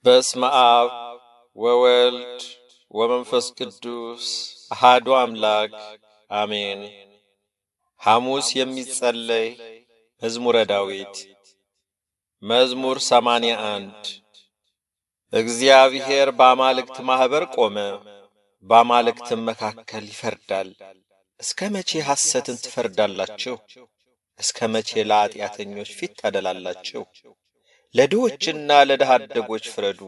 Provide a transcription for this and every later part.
በስመ አብ ወወልድ ወመንፈስ ቅዱስ አሐዱ አምላክ አሜን። ሐሙስ የሚጸለይ መዝሙረ ዳዊት መዝሙር 81 እግዚአብሔር በአማልክት ማኅበር ቆመ፣ በአማልክትም መካከል ይፈርዳል። እስከ መቼ ሐሰትን ትፈርዳላችሁ? እስከ መቼ ለኃጢአተኞች ፊት ታደላላችሁ? ለድሆችና ለድሃ አደጎች ፍረዱ፣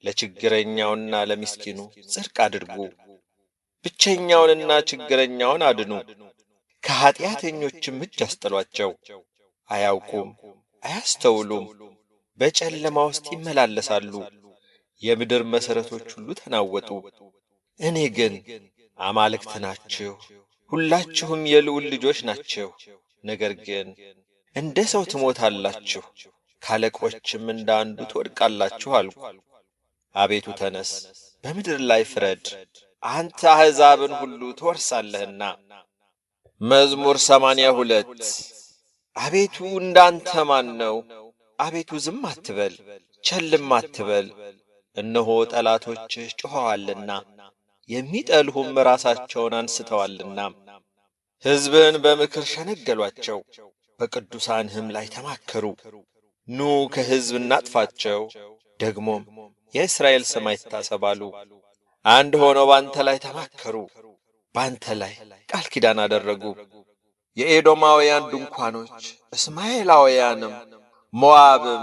ለችግረኛውና ለምስኪኑ ጽድቅ አድርጉ። ብቸኛውንና ችግረኛውን አድኑ፣ ከኃጢአተኞችም እጅ አስጥሏቸው። አያውቁም አያስተውሉም፣ በጨለማ ውስጥ ይመላለሳሉ። የምድር መሠረቶች ሁሉ ተናወጡ። እኔ ግን አማልክት ናችሁ፣ ሁላችሁም የልዑል ልጆች ናችሁ። ነገር ግን እንደ ሰው ትሞታላችሁ፣ ካለቆችም እንደ አንዱ ትወድቃላችሁ አልኩ። አቤቱ ተነስ፣ በምድር ላይ ፍረድ፣ አንተ አሕዛብን ሁሉ ትወርሳለህና። መዝሙር 82 አቤቱ እንዳንተ ማን ነው? አቤቱ ዝም አትበል፣ ቸልም አትበል። እነሆ ጠላቶችህ ጮኸዋልና የሚጠሉህም ራሳቸውን አንስተዋልና። ሕዝብህን በምክር ሸነገሏቸው፣ በቅዱሳንህም ላይ ተማከሩ። ኑ ከሕዝብ እናጥፋቸው፣ ደግሞም የእስራኤል ስም አይታሰባሉ። አንድ ሆነው ባንተ ላይ ተማከሩ፣ ባንተ ላይ ቃል ኪዳን አደረጉ። የኤዶማውያን ድንኳኖች፣ እስማኤላውያንም፣ ሞዓብም፣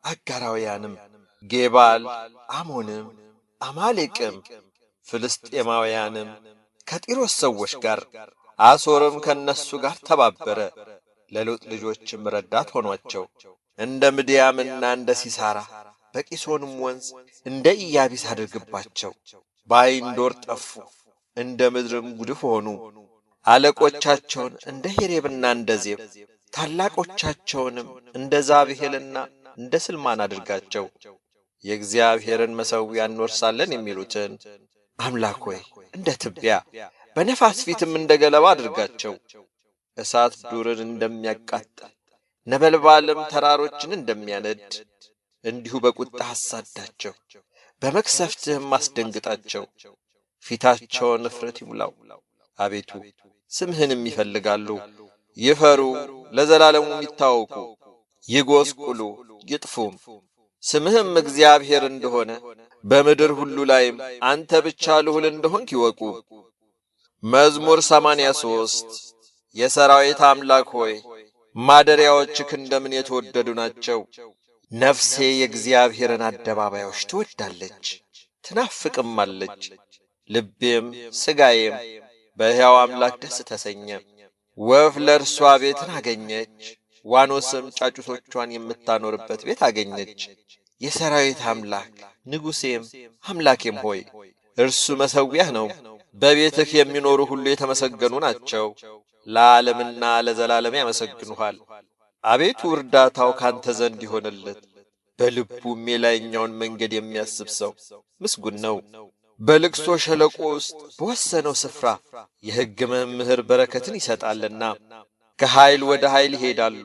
አጋራውያንም፣ ጌባል፣ አሞንም፣ አማሌቅም፣ ፍልስጤማውያንም ከጢሮስ ሰዎች ጋር፣ አሦርም ከነሱ ጋር ተባበረ። ለሎጥ ልጆችም ረዳት ሆኗቸው። እንደ ምድያምና እንደ ሲሳራ በቂሶንም ወንዝ እንደ ኢያቢስ አድርግባቸው። በዓይንዶር ጠፉ፣ እንደ ምድርም ጉድፍ ሆኑ። አለቆቻቸውን እንደ ሄሬብና እንደ ዜብ፣ ታላቆቻቸውንም እንደ ዛብሄልና እንደ ስልማን አድርጋቸው። የእግዚአብሔርን መሠዊያ እንወርሳለን የሚሉትን አምላክ ሆይ እንደ ትቢያ በነፋስ ፊትም እንደ ገለባ አድርጋቸው። እሳት ዱርን እንደሚያቃጥል ነበልባልም ተራሮችን እንደሚያነድ እንዲሁ በቁጣህ አሳዳቸው፣ በመቅሰፍትህም አስደንግጣቸው። ፊታቸውን እፍረት ይሙላው። አቤቱ ስምህንም ይፈልጋሉ፣ ይፈሩ፣ ለዘላለሙም ይታወቁ። ይጐስቁሉ ይጥፉም፣ ስምህም እግዚአብሔር እንደሆነ በምድር ሁሉ ላይም አንተ ብቻ ልዑል እንደሆንክ ይወቁ። መዝሙር 83 የሠራዊት አምላክ ሆይ ማደሪያዎችህ እንደምን የተወደዱ ናቸው። ነፍሴ የእግዚአብሔርን አደባባዮች ትወዳለች ትናፍቅማለች። ልቤም ሥጋዬም በሕያው አምላክ ደስ ተሰኘ። ወፍ ለእርሷ ቤትን አገኘች፣ ዋኖስም ጫጩቶቿን የምታኖርበት ቤት አገኘች። የሠራዊት አምላክ ንጉሴም አምላኬም ሆይ እርሱ መሠዊያህ ነው። በቤትህ የሚኖሩ ሁሉ የተመሰገኑ ናቸው፣ ለዓለምና ለዘላለም ያመሰግኑሃል። አቤቱ እርዳታው ካንተ ዘንድ ይሆንለት፣ በልቡም የላይኛውን መንገድ የሚያስብ ሰው ምስጉን ነው። በልቅሶ ሸለቆ ውስጥ በወሰነው ስፍራ የሕግ መምህር በረከትን ይሰጣልና። ከኃይል ወደ ኃይል ይሄዳሉ።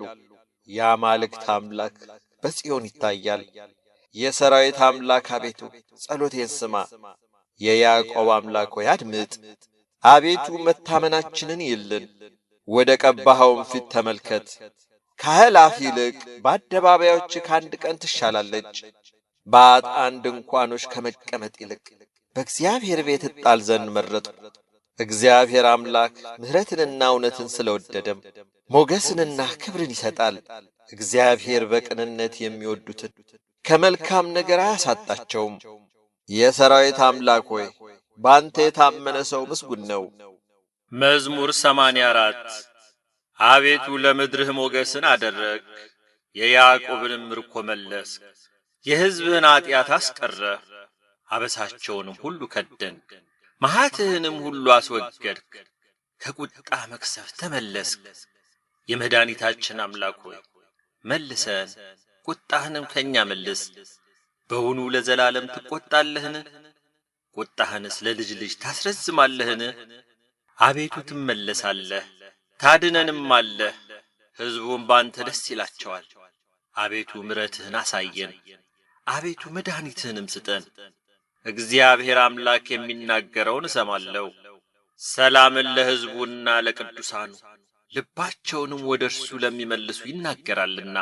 የአማልክት አምላክ በጽዮን ይታያል። የሠራዊት አምላክ አቤቱ ጸሎቴን ስማ። የያዕቆብ አምላክ ሆይ አድምጥ። አቤቱ መታመናችንን ይልን፣ ወደ ቀባኸውም ፊት ተመልከት። ከአእላፍ ይልቅ በአደባባዮች ከአንድ ቀን ትሻላለች። በኃጥአን ድንኳኖች ከመቀመጥ ይልቅ በእግዚአብሔር ቤት እጣል ዘንድ መረጡ። እግዚአብሔር አምላክ ምሕረትንና እውነትን ስለወደደም ሞገስንና ክብርን ይሰጣል። እግዚአብሔር በቅንነት የሚወዱትን ከመልካም ነገር አያሳጣቸውም። የሠራዊት አምላክ ሆይ በአንተ የታመነ ሰው ምስጉን ነው። መዝሙር 84 አቤቱ ለምድርህ ሞገስን አደረግ፣ የያዕቆብንም ምርኮ መለስ። የሕዝብህን ኃጢአት አስቀረህ፣ አበሳቸውንም ሁሉ ከደንክ፣ መዓትህንም ሁሉ አስወገድክ። ከቁጣ መቅሰፍት ተመለስክ። የመድኃኒታችን አምላክ ሆይ መልሰን፣ ቁጣህንም ከእኛ መልስ። በውኑ ለዘላለም ትቈጣለህን? ቁጣህንስ ለልጅ ልጅ ታስረዝማለህን? አቤቱ ትመለሳለህ፣ ታድነንም አለህ። ሕዝቡም ባንተ ደስ ይላቸዋል። አቤቱ ምሕረትህን አሳየን፣ አቤቱ መድኃኒትህንም ስጠን። እግዚአብሔር አምላክ የሚናገረውን እሰማለሁ። ሰላምን ለሕዝቡና ለቅዱሳኑ ልባቸውንም ወደ እርሱ ለሚመልሱ ይናገራልና።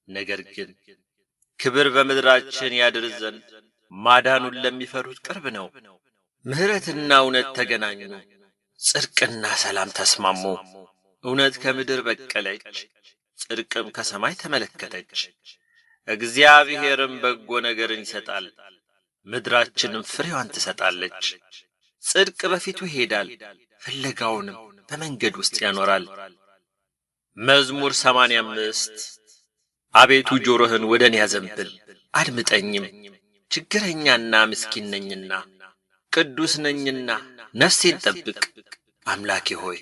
ነገር ግን ክብር በምድራችን ያድር ዘንድ ማዳኑን ለሚፈሩት ቅርብ ነው። ምሕረትና እውነት ተገናኙ፣ ጽድቅና ሰላም ተስማሙ። እውነት ከምድር በቀለች፣ ጽድቅም ከሰማይ ተመለከተች። እግዚአብሔርም በጎ ነገርን ይሰጣል፣ ምድራችንም ፍሬዋን ትሰጣለች። ጽድቅ በፊቱ ይሄዳል፣ ፍለጋውንም በመንገድ ውስጥ ያኖራል። መዝሙር 85 አቤቱ ጆሮህን ወደ እኔ አዘንብል፣ አድምጠኝም። ችግረኛና ምስኪን ነኝና ቅዱስ ነኝና ነፍሴን ጠብቅ። አምላኬ ሆይ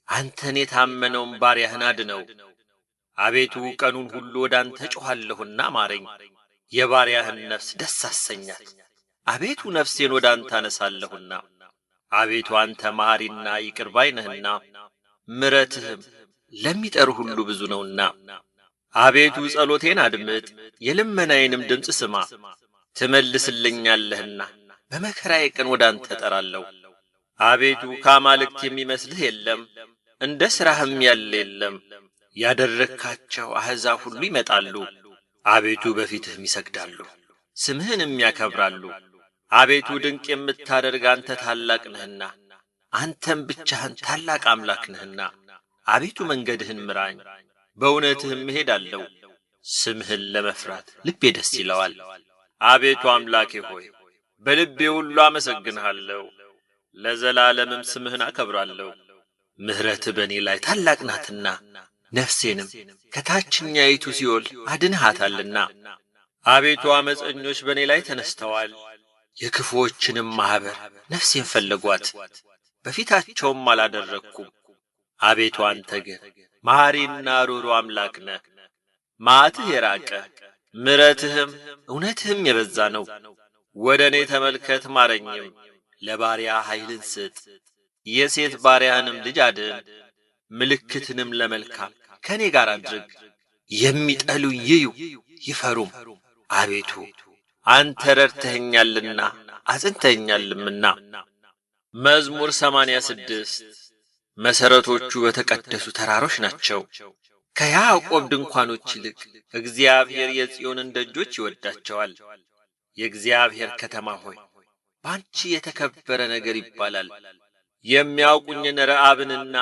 አንተን የታመነውን ባሪያህን አድነው። አቤቱ ቀኑን ሁሉ ወደ አንተ ጮኻለሁና ማረኝ። የባሪያህን ነፍስ ደስ አሰኛት። አቤቱ ነፍሴን ወደ አንተ አነሳለሁና። አቤቱ አንተ መሐሪና ይቅር ባይ ነህና ምሕረትህም ለሚጠሩ ሁሉ ብዙ ነውና። አቤቱ ጸሎቴን አድምጥ፣ የልመናዬንም ድምፅ ስማ። ትመልስልኛለህና በመከራዬ ቀን ወደ አንተ እጠራለሁ። አቤቱ ከአማልክት የሚመስልህ የለም፣ እንደ ሥራህም ያለ የለም። ያደረግካቸው አሕዛብ ሁሉ ይመጣሉ፣ አቤቱ በፊትህም ይሰግዳሉ፣ ስምህንም ያከብራሉ። አቤቱ ድንቅ የምታደርግ አንተ ታላቅ ነህና፣ አንተም ብቻህን ታላቅ አምላክ ነህና። አቤቱ መንገድህን ምራኝ፣ በእውነትህም እሄዳለሁ። ስምህን ለመፍራት ልቤ ደስ ይለዋል። አቤቱ አምላኬ ሆይ በልቤ ሁሉ አመሰግንሃለሁ፣ ለዘላለምም ስምህን አከብራለሁ። ምሕረትህ በእኔ ላይ ታላቅ ናትና፣ ነፍሴንም ከታችኛይቱ ሲኦል አድንሃታልና። አቤቱ ዓመፀኞች በእኔ ላይ ተነስተዋል፣ የክፉዎችንም ማኅበር ነፍሴን ፈለጓት፣ በፊታቸውም አላደረግኩም። አቤቱ አንተ ግን መሐሪና ሩሩ አምላክ ነህ። መዓትህ የራቀ ምሕረትህም እውነትህም የበዛ ነው። ወደ እኔ ተመልከት ማረኝም፣ ለባሪያ ኃይልን ስጥ። የሴት ባሪያህንም ልጅ አድን፣ ምልክትንም ለመልካም ከእኔ ጋር አድርግ። የሚጠሉኝ ይዩ ይፈሩም። አቤቱ አንተ ረድተኸኛልና አጽንተኸኛልምና። መዝሙር 86 መሠረቶቹ በተቀደሱ ተራሮች ናቸው። ከያዕቆብ ድንኳኖች ይልቅ እግዚአብሔር የጽዮንን ደጆች ይወዳቸዋል። የእግዚአብሔር ከተማ ሆይ በአንቺ የተከበረ ነገር ይባላል። የሚያውቁኝን ረዓብንና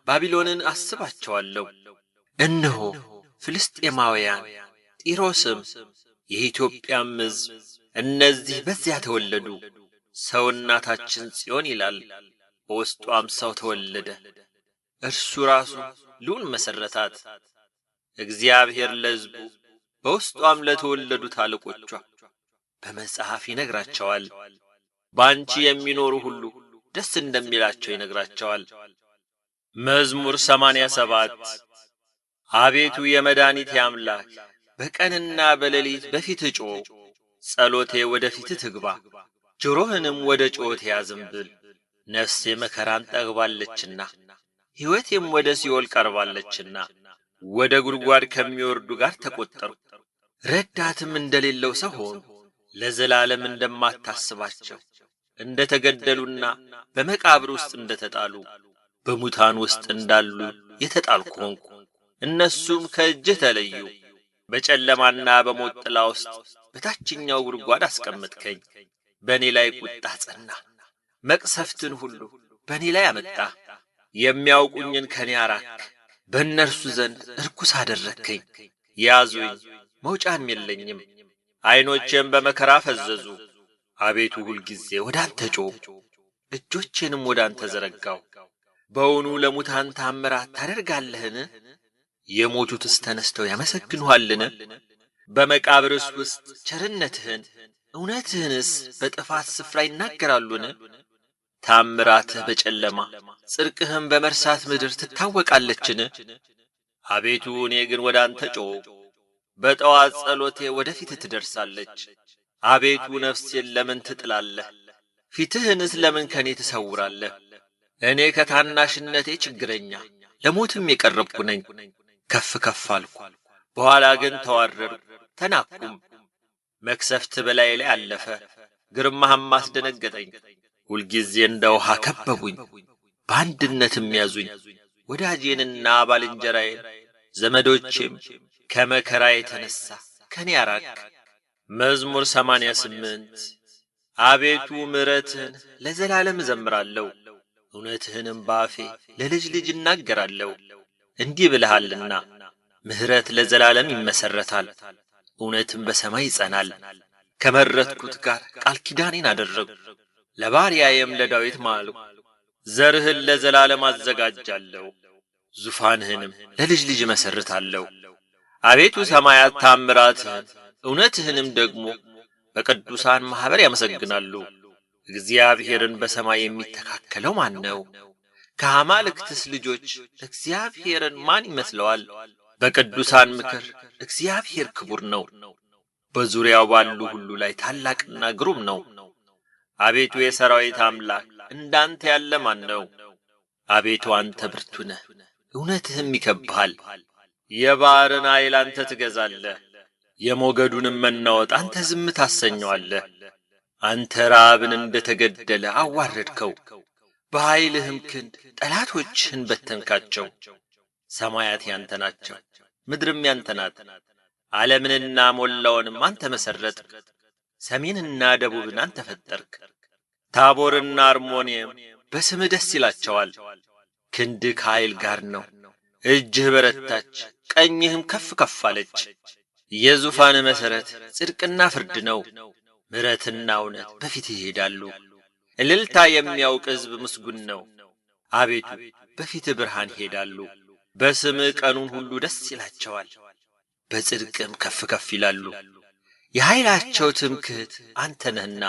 ባቢሎንን አስባቸዋለሁ። እነሆ ፍልስጤማውያን፣ ጢሮስም የኢትዮጵያም ሕዝብ እነዚህ በዚያ ተወለዱ። ሰው እናታችን ጽዮን ይላል፣ በውስጧም ሰው ተወለደ። እርሱ ራሱ ልዑል መሠረታት። እግዚአብሔር ለሕዝቡ በውስጧም ለተወለዱት አለቆቿ በመጽሐፍ ይነግራቸዋል። በአንቺ የሚኖሩ ሁሉ ደስ እንደሚላቸው ይነግራቸዋል። መዝሙር 87 አቤቱ የመድኃኒቴ አምላክ በቀንና በሌሊት በፊትህ ጮኽ። ጸሎቴ ወደ ፊትህ ትግባ፣ ጆሮህንም ወደ ጩኸቴ አዘንብል። ነፍሴ መከራን ጠግባለችና ሕይወቴም ወደ ሲኦል ቀርባለችና ወደ ጉድጓድ ከሚወርዱ ጋር ተቈጠርሁ። ረዳትም እንደሌለው ሰው ሆንሁ። ለዘላለም እንደማታስባቸው እንደ ተገደሉና በመቃብር ውስጥ እንደ ተጣሉ በሙታን ውስጥ እንዳሉ የተጣልኩ ሆንኩ። እነሱም ከእጅህ ተለዩ። በጨለማና በሞት ጥላ ውስጥ በታችኛው ጉድጓድ አስቀመጥከኝ። በእኔ ላይ ቁጣ ጸና፣ መቅሰፍትን ሁሉ በእኔ ላይ አመጣህ። የሚያውቁኝን ከኔ አራክ፣ በእነርሱ ዘንድ ርኩስ አደረግከኝ። ያዙኝ፣ መውጫም የለኝም። ዐይኖቼም በመከራ ፈዘዙ። አቤቱ ሁልጊዜ ወደ አንተ ጮኽሁ፣ እጆቼንም ወደ አንተ ዘረጋሁ። በውኑ ለሙታን ተአምራት ታደርጋለህን? የሞቱትስ ተነስተው ያመሰግኑሃልን? በመቃብርስ ውስጥ ቸርነትህን እውነትህንስ በጥፋት ስፍራ ይናገራሉን? ተአምራትህ በጨለማ ጽድቅህም በመርሳት ምድር ትታወቃለችን? አቤቱ እኔ ግን ወደ አንተ ጮኽሁ፣ በጠዋት ጸሎቴ ወደ ፊትህ ትደርሳለች። አቤቱ ነፍሴን ለምን ትጥላለህ? ፊትህንስ ለምን ከእኔ ትሰውራለህ? እኔ ከታናሽነቴ ችግረኛ ለሞትም የቀረብኩ ነኝ። ከፍ ከፍ አልኩ፣ በኋላ ግን ተዋረድሁ ተናቅሁም። መክሰፍት በላይ ላይ አለፈ፣ ግርማህም አስደነገጠኝ። ሁልጊዜ እንደ ውሃ ከበቡኝ፣ በአንድነትም ያዙኝ። ወዳጄንና ባልንጀራዬን ዘመዶቼም ከመከራ የተነሳ ከኔ አራቅ። መዝሙር 88 አቤቱ ምሕረትህን ለዘላለም እዘምራለሁ፣ እውነትህንም በአፌ ለልጅ ልጅ እናገራለሁ። እንዲህ ብለሃልና ምሕረት ለዘላለም ይመሰረታል፣ እውነትም በሰማይ ይጸናል። ከመረጥኩት ጋር ቃል ኪዳኔን አደረግሁ፣ ለባሪያዬም ለዳዊት ማልሁ። ዘርህን ለዘላለም አዘጋጃለሁ፣ ዙፋንህንም ለልጅ ልጅ መሰርታለሁ። አቤቱ ሰማያት ታምራትህን እውነትህንም ደግሞ በቅዱሳን ማኅበር ያመሰግናሉ። እግዚአብሔርን በሰማይ የሚተካከለው ማን ነው? ከአማልክትስ ልጆች እግዚአብሔርን ማን ይመስለዋል? በቅዱሳን ምክር እግዚአብሔር ክቡር ነው፣ በዙሪያው ባሉ ሁሉ ላይ ታላቅና ግሩም ነው። አቤቱ የሰራዊት አምላክ እንዳንተ ያለ ማን ነው? አቤቱ አንተ ብርቱ ነህ፣ እውነትህም ይከብሃል። የባሕርን ኃይል አንተ ትገዛለህ፣ የሞገዱንም መናወጥ አንተ ዝም ታሰኘዋለህ። አንተ ረዓብን እንደ ተገደለ አዋረድከው፣ በኃይልህም ክንድ ጠላቶችህን በተንካቸው። ሰማያት ያንተ ናቸው፣ ምድርም ያንተ ናት። ዓለምንና ሞላውንም አንተ መሠረትክ፣ ሰሜንና ደቡብን አንተ ፈጠርክ። ታቦርና አርሞንየም በስምህ ደስ ይላቸዋል። ክንድህ ከኃይል ጋር ነው፣ እጅህ በረታች፣ ቀኝህም ከፍ ከፍ አለች። የዙፋን መሠረት ጽድቅና ፍርድ ነው፣ ምሕረትና እውነት በፊትህ ይሄዳሉ። እልልታ የሚያውቅ ሕዝብ ምስጉን ነው። አቤቱ በፊትህ ብርሃን ይሄዳሉ፣ በስምህ ቀኑን ሁሉ ደስ ይላቸዋል፣ በጽድቅም ከፍ ከፍ ይላሉ። የኃይላቸው ትምክህት አንተ ነህና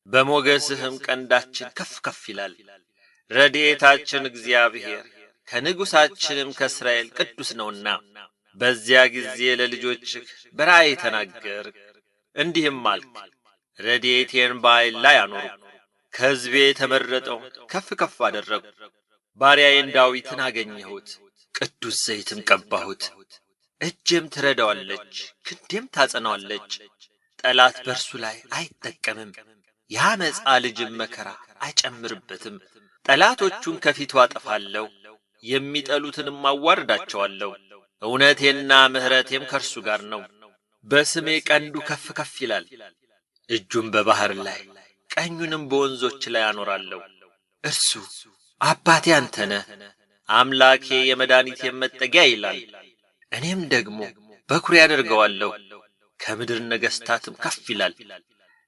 በሞገስህም ቀንዳችን ከፍ ከፍ ይላል። ረድኤታችን እግዚአብሔር ከንጉሣችንም ከእስራኤል ቅዱስ ነውና። በዚያ ጊዜ ለልጆችህ በራእይ ተናገርህ፣ እንዲህም አልክ፣ ረድኤቴን በኃይል ላይ አኖርሁ፣ ከሕዝቤ የተመረጠውን ከፍ ከፍ አደረግሁ። ባሪያዬን ዳዊትን አገኘሁት፣ ቅዱስ ዘይትም ቀባሁት። እጄም ትረዳዋለች፣ ክንዴም ታጸናዋለች። ጠላት በእርሱ ላይ አይጠቀምም፣ የዓመፃ ልጅም መከራ አይጨምርበትም። ጠላቶቹን ከፊቱ አጠፋለሁ፣ የሚጠሉትንም አዋርዳቸዋለሁ። እውነቴና ምሕረቴም ከእርሱ ጋር ነው። በስሜ ቀንዱ ከፍ ከፍ ይላል። እጁም በባሕር ላይ ቀኙንም በወንዞች ላይ አኖራለሁ። እርሱ አባቴ አንተ ነህ፣ አምላኬ የመድኃኒቴም መጠጊያ ይላል። እኔም ደግሞ በኵሬ አደርገዋለሁ፣ ከምድር ነገሥታትም ከፍ ይላል።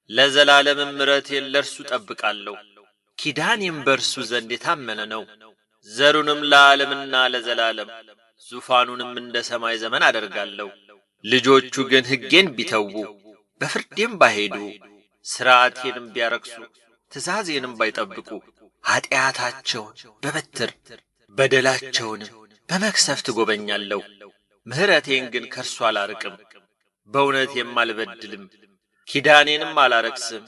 ለዘላለምም ምሕረቴን ለእርሱ ጠብቃለሁ፣ ኪዳኔም በእርሱ ዘንድ የታመነ ነው። ዘሩንም ለዓለምና ለዘላለም ዙፋኑንም እንደ ሰማይ ዘመን አደርጋለሁ። ልጆቹ ግን ሕጌን ቢተዉ በፍርዴም ባይሄዱ ሥርዓቴንም ቢያረክሱ ትእዛዜንም ባይጠብቁ ኀጢአታቸውን በበትር በደላቸውንም በመክሰፍት እጐበኛለሁ። ምሕረቴን ግን ከእርሱ አላርቅም፣ በእውነቴም አልበድልም። ኪዳኔንም አላረክስም፣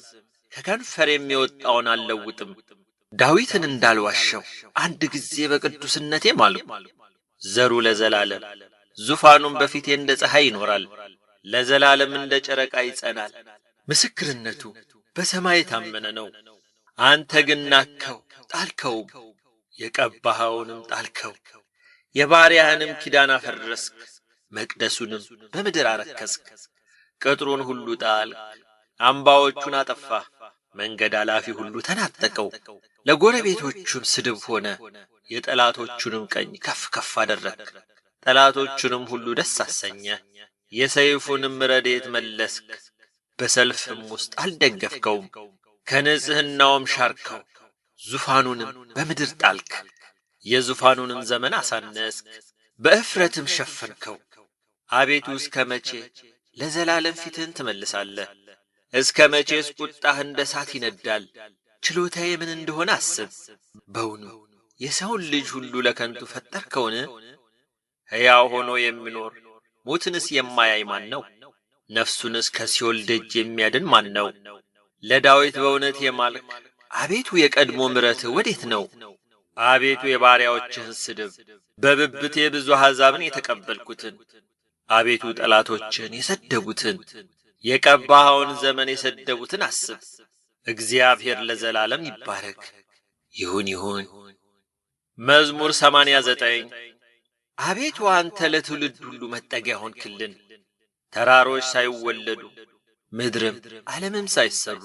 ከከንፈሬም የወጣውን አልለውጥም። ዳዊትን እንዳልዋሸው አንድ ጊዜ በቅዱስነቴ ማልሁ። ዘሩ ለዘላለም ዙፋኑም በፊቴ እንደ ፀሐይ ይኖራል፣ ለዘላለም እንደ ጨረቃ ይጸናል። ምስክርነቱ በሰማይ የታመነ ነው። አንተ ግን ናቅኸው ጣልከውም፣ የቀባኸውንም ጣልከው። የባሪያህንም ኪዳን አፈረስክ፣ መቅደሱንም በምድር አረከስክ። ቅጥሩን ሁሉ ጣልክ፣ አምባዎቹን አጠፋህ። መንገድ አላፊ ሁሉ ተናጠቀው፣ ለጎረቤቶቹም ስድብ ሆነ። የጠላቶቹንም ቀኝ ከፍ ከፍ አደረግክ፣ ጠላቶቹንም ሁሉ ደስ አሰኘ። የሰይፉንም ረድኤት መለስክ፣ በሰልፍም ውስጥ አልደገፍከውም። ከንጽሕናውም ሻርከው፣ ዙፋኑንም በምድር ጣልክ። የዙፋኑንም ዘመን አሳነስክ፣ በእፍረትም ሸፈንከው። አቤቱ እስከ መቼ ለዘላለም ፊትህን ትመልሳለህ? እስከ መቼስ ቁጣህ እንደ እሳት ይነዳል? ችሎታዬ ምን እንደሆነ አስብ። በውኑ የሰውን ልጅ ሁሉ ለከንቱ ፈጠርከውን? ሕያው ሆኖ የሚኖር ሞትንስ የማያይ ማን ነው? ነፍሱንስ ከሲኦል ደጅ የሚያድን ማን ነው? ለዳዊት በእውነት የማልክ አቤቱ የቀድሞ ምሕረትህ ወዴት ነው? አቤቱ የባሪያዎችህን ስድብ በብብቴ ብዙ አሕዛብን የተቀበልኩትን፣ አቤቱ ጠላቶችህን የሰደቡትን የቀባኸውን ዘመን የሰደቡትን አስብ። እግዚአብሔር ለዘላለም ይባረክ። ይሁን። መዝሙር 89 አቤቱ አንተ ለትውልድ ሁሉ መጠጊያ ሆንክልን። ተራሮች ሳይወለዱ ምድርም ዓለምም ሳይሰሩ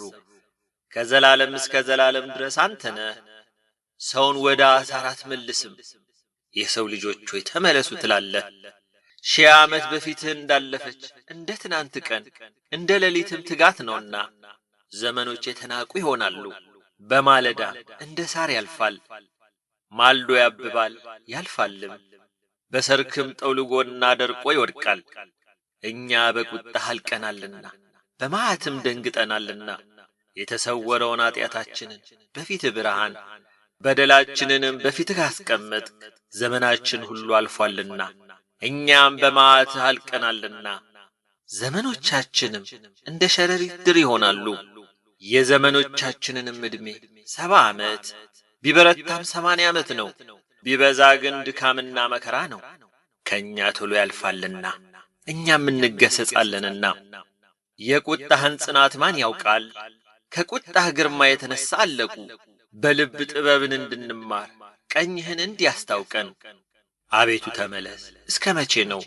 ከዘላለም እስከ ዘላለም ድረስ አንተ ነህ። ሰውን ወደ አሳር አትመልስም። የሰው ልጆች ሆይ ተመለሱ ትላለህ። 1000 ዓመት በፊትህ እንዳለፈች እንደ ትናንት ቀን እንደ ሌሊትም ትጋት ነውና። ዘመኖች የተናቁ ይሆናሉ፣ በማለዳ እንደ ሳር ያልፋል። ማልዶ ያብባል ያልፋልም፣ በሰርክም ጠውልጎና ደርቆ ይወድቃል። እኛ በቁጣህ አልቀናልና በመዓትም ደንግጠናልና። የተሰወረውን ኃጢአታችንን በፊትህ ብርሃን፣ በደላችንንም በፊትህ አስቀመጥ። ዘመናችን ሁሉ አልፏልና እኛም በመዓትህ አልቀናልና። ዘመኖቻችንም እንደ ሸረሪት ድር ይሆናሉ። የዘመኖቻችንንም ዕድሜ 70 ዓመት ቢበረታም 80 ዓመት ነው። ቢበዛ ግን ድካምና መከራ ነው። ከእኛ ቶሎ ያልፋልና እኛም እንገሰጻለንና። የቁጣህን ጽናት ማን ያውቃል? ከቁጣህ ግርማ የተነሣ አለቁ። በልብ ጥበብን እንድንማር ቀኝህን እንዲያስታውቀን። አቤቱ ተመለስ። እስከ መቼ ነው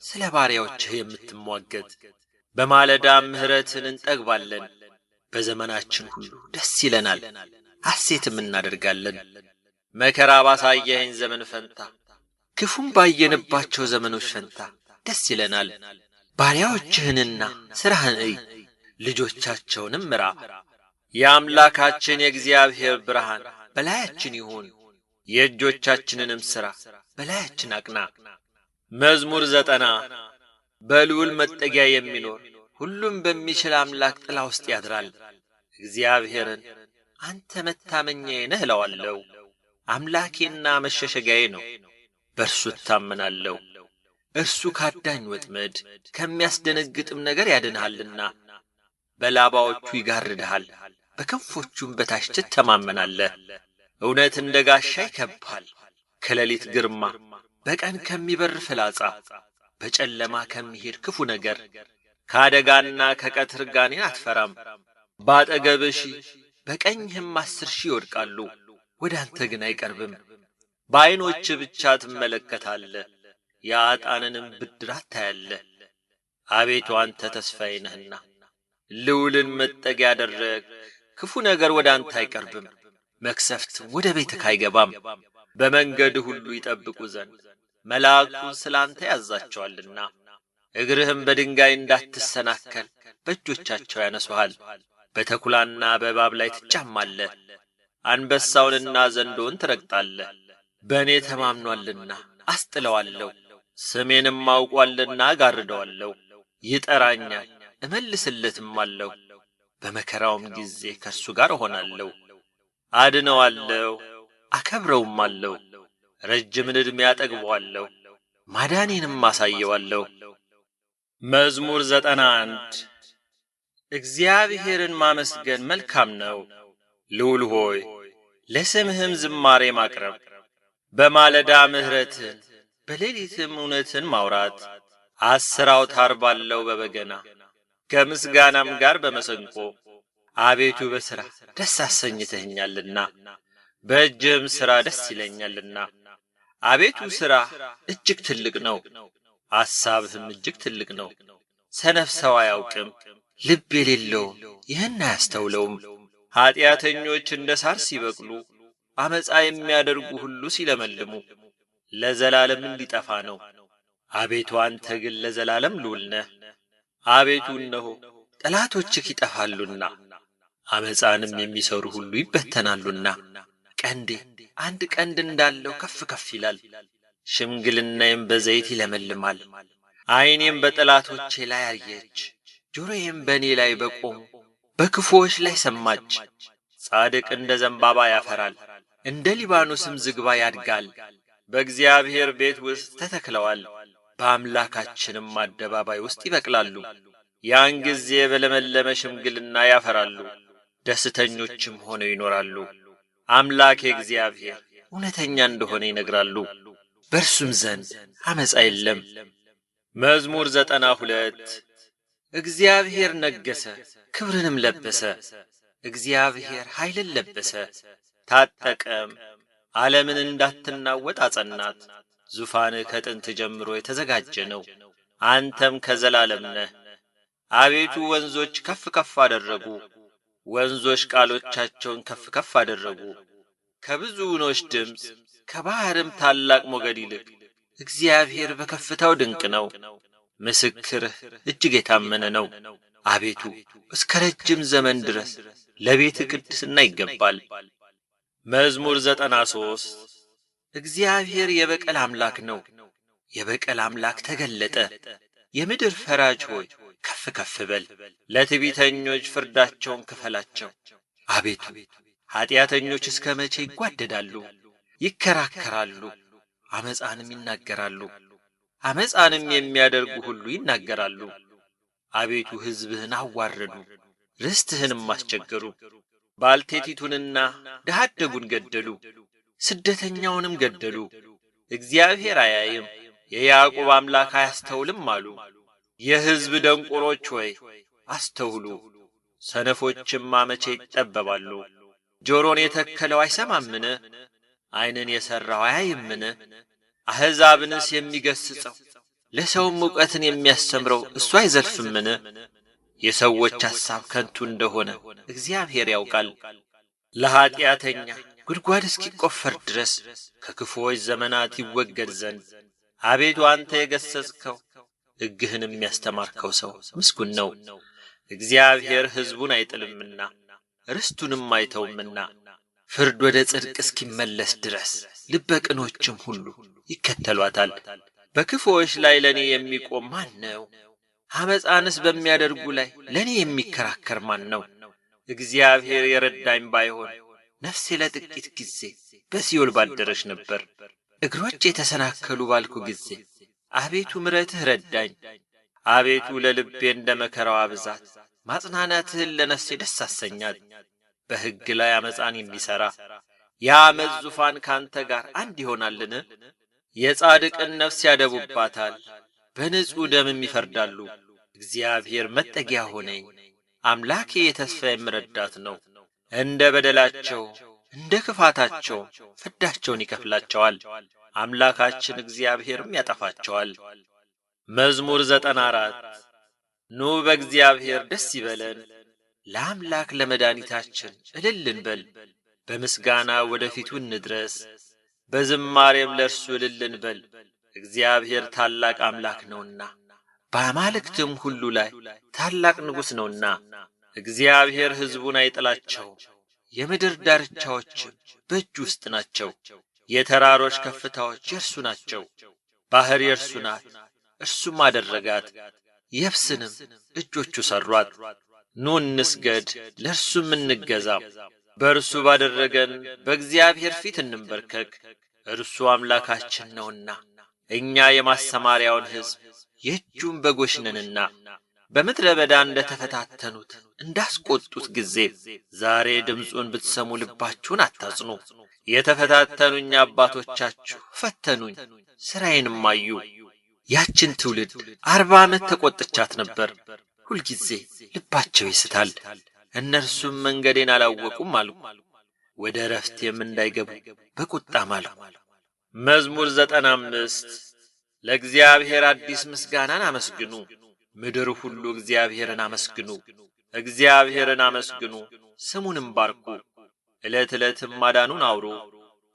ስለ ባሪያዎችህ የምትሟገት? በማለዳም ምሕረትን እንጠግባለን። በዘመናችን ሁሉ ደስ ይለናል፣ ሐሴትም እናደርጋለን። መከራ ባሳየኸኝ ዘመን ፈንታ፣ ክፉም ባየንባቸው ዘመኖች ፈንታ ደስ ይለናል። ባሪያዎችህንና ሥራህን እይ፣ ልጆቻቸውንም ምራ። የአምላካችን የእግዚአብሔር ብርሃን በላያችን ይሁን፣ የእጆቻችንንም ሥራ በላያችን አቅና። መዝሙር 90 በልዑል መጠጊያ የሚኖር ሁሉም በሚችል አምላክ ጥላ ውስጥ ያድራል። እግዚአብሔርን አንተ መታመኛዬ ነህ እለዋለሁ። አምላኬና መሸሸጊያዬ ነው፣ በእርሱ እታመናለሁ። እርሱ ካዳኝ ወጥመድ ከሚያስደነግጥም ነገር ያድንሃልና። በላባዎቹ ይጋርድሃል፣ በክንፎቹም በታች ትተማመናለህ። እውነት እንደ ጋሻ ይከብብሃል፣ ከሌሊት ግርማ፣ በቀን ከሚበር ፍላጻ፣ በጨለማ ከሚሄድ ክፉ ነገር፣ ከአደጋና ከቀትር ጋኔን አትፈራም። በአጠገብህ 1000 በቀኝህም 10,000 ይወድቃሉ፣ ወደ አንተ ግን አይቀርብም። በዐይኖችህ ብቻ ትመለከታለህ፣ የኃጥአንንም ብድራት ታያለህ። አቤቱ አንተ ተስፋዬ ነህና ልዑልን መጠጊያ አደረግህ። ክፉ ነገር ወደ አንተ አይቀርብም፣ መቅሰፍትም ወደ ቤትህ አይገባም። በመንገድህ ሁሉ ይጠብቁ ዘንድ መላእክቱን ስለ አንተ ያዝዛቸዋልና። እግርህም በድንጋይ እንዳትሰናከል በእጆቻቸው ያነሱሃል። በተኩላና በእባብ ላይ ትጫማለህ፣ አንበሳውንና ዘንዶውን ትረግጣለህ። በእኔ ተማምኖአልና አስጥለዋለሁ፣ ስሜንም አውቋልና እጋርደዋለሁ። ይጠራኛል እመልስለትም አለሁ፣ በመከራውም ጊዜ ከእርሱ ጋር እሆናለሁ። አድነዋለሁ አከብረውም አለሁ፣ ረጅምን ዕድሜ አጠግበዋለሁ፣ ማዳኔንም አሳየዋለሁ። መዝሙር 91 እግዚአብሔርን ማመስገን መልካም ነው። ልዑል ሆይ ለስምህም ዝማሬ ማቅረብ፣ በማለዳ ምሕረትን በሌሊትም እውነትን ማውራት። 10 አውታር ባለው በበገና ከምስጋናም ጋር በመሰንቆ። አቤቱ በሥራ ደስ አሰኝተኸኛልና በእጅህም ሥራ ደስ ይለኛልና። አቤቱ ሥራ እጅግ ትልቅ ነው፣ አሳብህም እጅግ ትልቅ ነው። ሰነፍ ሰው አያውቅም፣ ልብ የሌለው ይህን አያስተውለውም። ኀጢአተኞች እንደ ሣር ሲበቅሉ፣ ዓመፃ የሚያደርጉ ሁሉ ሲለመልሙ ለዘላለም እንዲጠፋ ነው። አቤቱ አንተ ግን ለዘላለም ልዑል ነህ። አቤቱ እነሆ ጠላቶችህ ይጠፋሉና ዓመፃንም የሚሠሩ ሁሉ ይበተናሉና። ቀንዴ አንድ ቀንድ እንዳለው ከፍ ከፍ ይላል፣ ሽምግልናዬም በዘይት ይለመልማል። ዐይኔም በጠላቶቼ ላይ አየች፣ ጆሮዬም በእኔ ላይ በቆሙ በክፉዎች ላይ ሰማች። ጻድቅ እንደ ዘንባባ ያፈራል፣ እንደ ሊባኖስም ዝግባ ያድጋል። በእግዚአብሔር ቤት ውስጥ ተተክለዋል፣ በአምላካችንም አደባባይ ውስጥ ይበቅላሉ። ያን ጊዜ በለመለመ ሽምግልና ያፈራሉ፣ ደስተኞችም ሆነው ይኖራሉ። አምላኬ እግዚአብሔር እውነተኛ እንደሆነ ይነግራሉ፣ በእርሱም ዘንድ ዓመፃ የለም። መዝሙር 92 እግዚአብሔር ነገሰ፣ ክብርንም ለበሰ። እግዚአብሔር ኃይልን ለበሰ፣ ታጠቀም፣ ዓለምን እንዳትናወጥ አጸናት። ዙፋንህ ከጥንት ጀምሮ የተዘጋጀ ነው፣ አንተም ከዘላለም ነህ። አቤቱ ወንዞች ከፍ ከፍ አደረጉ፣ ወንዞች ቃሎቻቸውን ከፍ ከፍ አደረጉ። ከብዙ ውኆች ድምፅ ከባሕርም ታላቅ ሞገድ ይልቅ እግዚአብሔር በከፍታው ድንቅ ነው። ምስክርህ እጅግ የታመነ ነው። አቤቱ እስከ ረጅም ዘመን ድረስ ለቤት ቅድስና ይገባል። መዝሙር 93 እግዚአብሔር የበቀል አምላክ ነው። የበቀል አምላክ ተገለጠ። የምድር ፈራጅ ሆይ ከፍ ከፍ በል፣ ለትዕቢተኞች ፍርዳቸውን ክፈላቸው። አቤቱ ኀጢአተኞች እስከ መቼ ይጓደዳሉ? ይከራከራሉ፣ ዓመፃንም ይናገራሉ። ዓመፃንም የሚያደርጉ ሁሉ ይናገራሉ። አቤቱ ሕዝብህን አዋረዱ፣ ርስትህንም አስቸገሩ። ባልቴቲቱንና ድሀ አደጉን ገደሉ፣ ስደተኛውንም ገደሉ። እግዚአብሔር አያይም፣ የያዕቆብ አምላክ አያስተውልም አሉ። የሕዝብ ደንቆሮች ሆይ አስተውሉ፣ ሰነፎችማ መቼ ይጠበባሉ? ጆሮን የተከለው አይሰማምን? ዓይንን የሠራው አያይምን? አሕዛብንስ የሚገሥጸው ለሰውም ዕውቀትን የሚያስተምረው እሱ አይዘልፍምን? የሰዎች ሐሳብ ከንቱ እንደሆነ እግዚአብሔር ያውቃል። ለኀጢአተኛ ጉድጓድ እስኪቈፈር ድረስ ከክፉዎች ዘመናት ይወገድ ዘንድ አቤቱ አንተ የገሠጽከው ሕግህንም ያስተማርከው ሰው ምስጉን ነው። እግዚአብሔር ሕዝቡን አይጥልምና ርስቱንም አይተውምና ፍርድ ወደ ጽድቅ እስኪመለስ ድረስ ልበ ቅኖችም ሁሉ ይከተሏታል። በክፉዎች ላይ ለእኔ የሚቆም ማን ነው? ዓመፃንስ በሚያደርጉ ላይ ለእኔ የሚከራከር ማን ነው? እግዚአብሔር የረዳኝ ባይሆን ነፍሴ ለጥቂት ጊዜ በሲኦል ባደረች ነበር። እግሮቼ የተሰናከሉ ባልኩ ጊዜ አቤቱ ምሕረትህ ረዳኝ። አቤቱ ለልቤ እንደ መከራዋ ብዛት ማጽናናትህን ለነፍሴ ደስ አሰኛት። በሕግ ላይ ዓመፃን የሚሠራ የዓመፅ ዙፋን ካንተ ጋር አንድ ይሆናልን? የጻድቅን ነፍስ ያደቡባታል፣ በንጹሕ ደምም ይፈርዳሉ። እግዚአብሔር መጠጊያ ሆነኝ፣ አምላኬ የተስፋዬም ረዳት ነው። እንደ በደላቸው እንደ ክፋታቸው ፍዳቸውን ይከፍላቸዋል፣ አምላካችን እግዚአብሔርም ያጠፋቸዋል። መዝሙር 94 ኑ በእግዚአብሔር ደስ ይበለን፣ ለአምላክ ለመድኃኒታችን እልል እንበል። በምስጋና ወደ ፊቱ እንድረስ፣ በዝማሬም ለእርሱ እልል እንበል። እግዚአብሔር ታላቅ አምላክ ነውና በአማልክትም ሁሉ ላይ ታላቅ ንጉሥ ነውና። እግዚአብሔር ሕዝቡን አይጥላቸው፣ የምድር ዳርቻዎችም በእጁ ውስጥ ናቸው። የተራሮች ከፍታዎች የእርሱ ናቸው። ባሕር የእርሱ ናት፣ እርሱም አደረጋት። የብስንም እጆቹ ሠሯት። ኑ እንስገድ፣ ለእርሱም እንገዛ። በእርሱ ባደረገን በእግዚአብሔር ፊት እንንበርከክ። እርሱ አምላካችን ነውና እኛ የማሰማሪያውን ሕዝብ የእጁም በጎች ነንና። በምድረ በዳ እንደ ተፈታተኑት እንዳስቈጡት ጊዜ ዛሬ ድምፁን ብትሰሙ ልባችሁን አታጽኑ። የተፈታተኑኝ አባቶቻችሁ ፈተኑኝ፣ ሥራዬንም አዩ። ያችን ትውልድ 40 ዓመት ተቈጥቻት ነበር። ሁልጊዜ ልባቸው ይስታል፣ እነርሱም መንገዴን አላወቁም አልኩ። ወደ ዕረፍቴም እንዳይገቡ በቁጣም አልኩ። መዝሙር 95 ለእግዚአብሔር አዲስ ምስጋናን አመስግኑ፣ ምድር ሁሉ እግዚአብሔርን አመስግኑ። እግዚአብሔርን አመስግኑ፣ ስሙንም ባርኩ። ዕለት ዕለትም ማዳኑን አውሩ።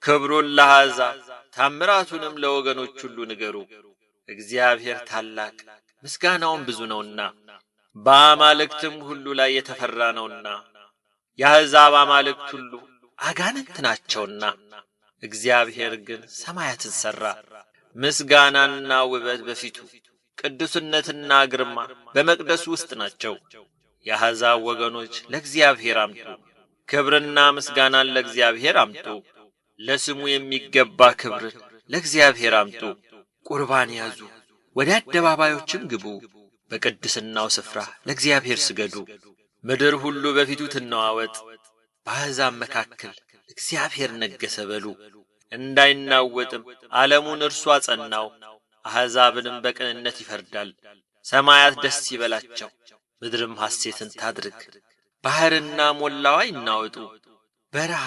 ክብሩን ለአሕዛብ ታምራቱንም ለወገኖች ሁሉ ንገሩ። እግዚአብሔር ታላቅ ምስጋናውም ብዙ ነውና በአማልክትም ሁሉ ላይ የተፈራ ነውና። የአሕዛብ አማልክት ሁሉ አጋንንት ናቸውና እግዚአብሔር ግን ሰማያትን ሠራ። ምስጋናና ውበት በፊቱ ቅዱስነትና ግርማ በመቅደሱ ውስጥ ናቸው። የአሕዛብ ወገኖች ለእግዚአብሔር አምጡ፣ ክብርና ምስጋናን ለእግዚአብሔር አምጡ። ለስሙ የሚገባ ክብርን ለእግዚአብሔር አምጡ። ቁርባን ያዙ፣ ወደ አደባባዮችም ግቡ። በቅድስናው ስፍራ ለእግዚአብሔር ስገዱ። ምድር ሁሉ በፊቱ ትነዋወጥ። በአሕዛብ መካከል እግዚአብሔር ነገሠ በሉ። እንዳይናወጥም ዓለሙን እርሱ አጸናው። አሕዛብንም በቅንነት ይፈርዳል። ሰማያት ደስ ይበላቸው፣ ምድርም ሐሴትን ታድርግ። ባሕርና ሞላዋ ይናወጡ፣ በረሃ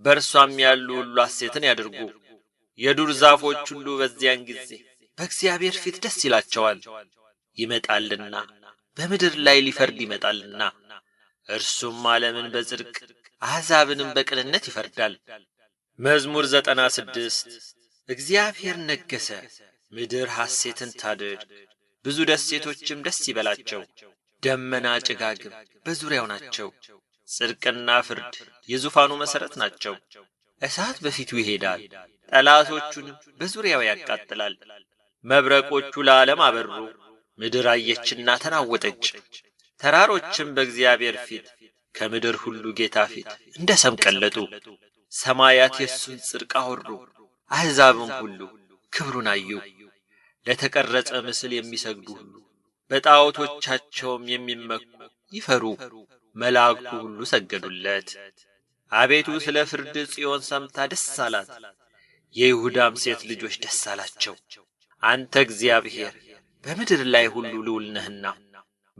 በእርሷም ያሉ ሁሉ ሐሴትን ያድርጉ። የዱር ዛፎች ሁሉ በዚያን ጊዜ በእግዚአብሔር ፊት ደስ ይላቸዋል። ይመጣልና በምድር ላይ ሊፈርድ ይመጣልና፣ እርሱም ዓለምን በጽድቅ አሕዛብንም በቅንነት ይፈርዳል። መዝሙር 96 እግዚአብሔር ነገሠ፣ ምድር ሐሴትን ታድርግ፣ ብዙ ደሴቶችም ደስ ይበላቸው። ደመና ጭጋግም በዙሪያው ናቸው። ጽድቅና ፍርድ የዙፋኑ መሠረት ናቸው። እሳት በፊቱ ይሄዳል፣ ጠላቶቹንም በዙሪያው ያቃጥላል። መብረቆቹ ለዓለም አበሩ፣ ምድር አየችና ተናወጠች። ተራሮችም በእግዚአብሔር ፊት ከምድር ሁሉ ጌታ ፊት እንደ ሰም ቀለጡ። ሰማያት የእሱን ጽድቅ አወሩ፣ አሕዛብም ሁሉ ክብሩን አዩ። ለተቀረጸ ምስል የሚሰግዱ ሁሉ በጣዖቶቻቸውም የሚመኩ ይፈሩ፣ መላእክቱ ሁሉ ሰገዱለት። አቤቱ ስለ ፍርድ ጽዮን ሰምታ ደስ አላት፣ የይሁዳም ሴት ልጆች ደስ አላቸው። አንተ እግዚአብሔር በምድር ላይ ሁሉ ልዑል ነህና፣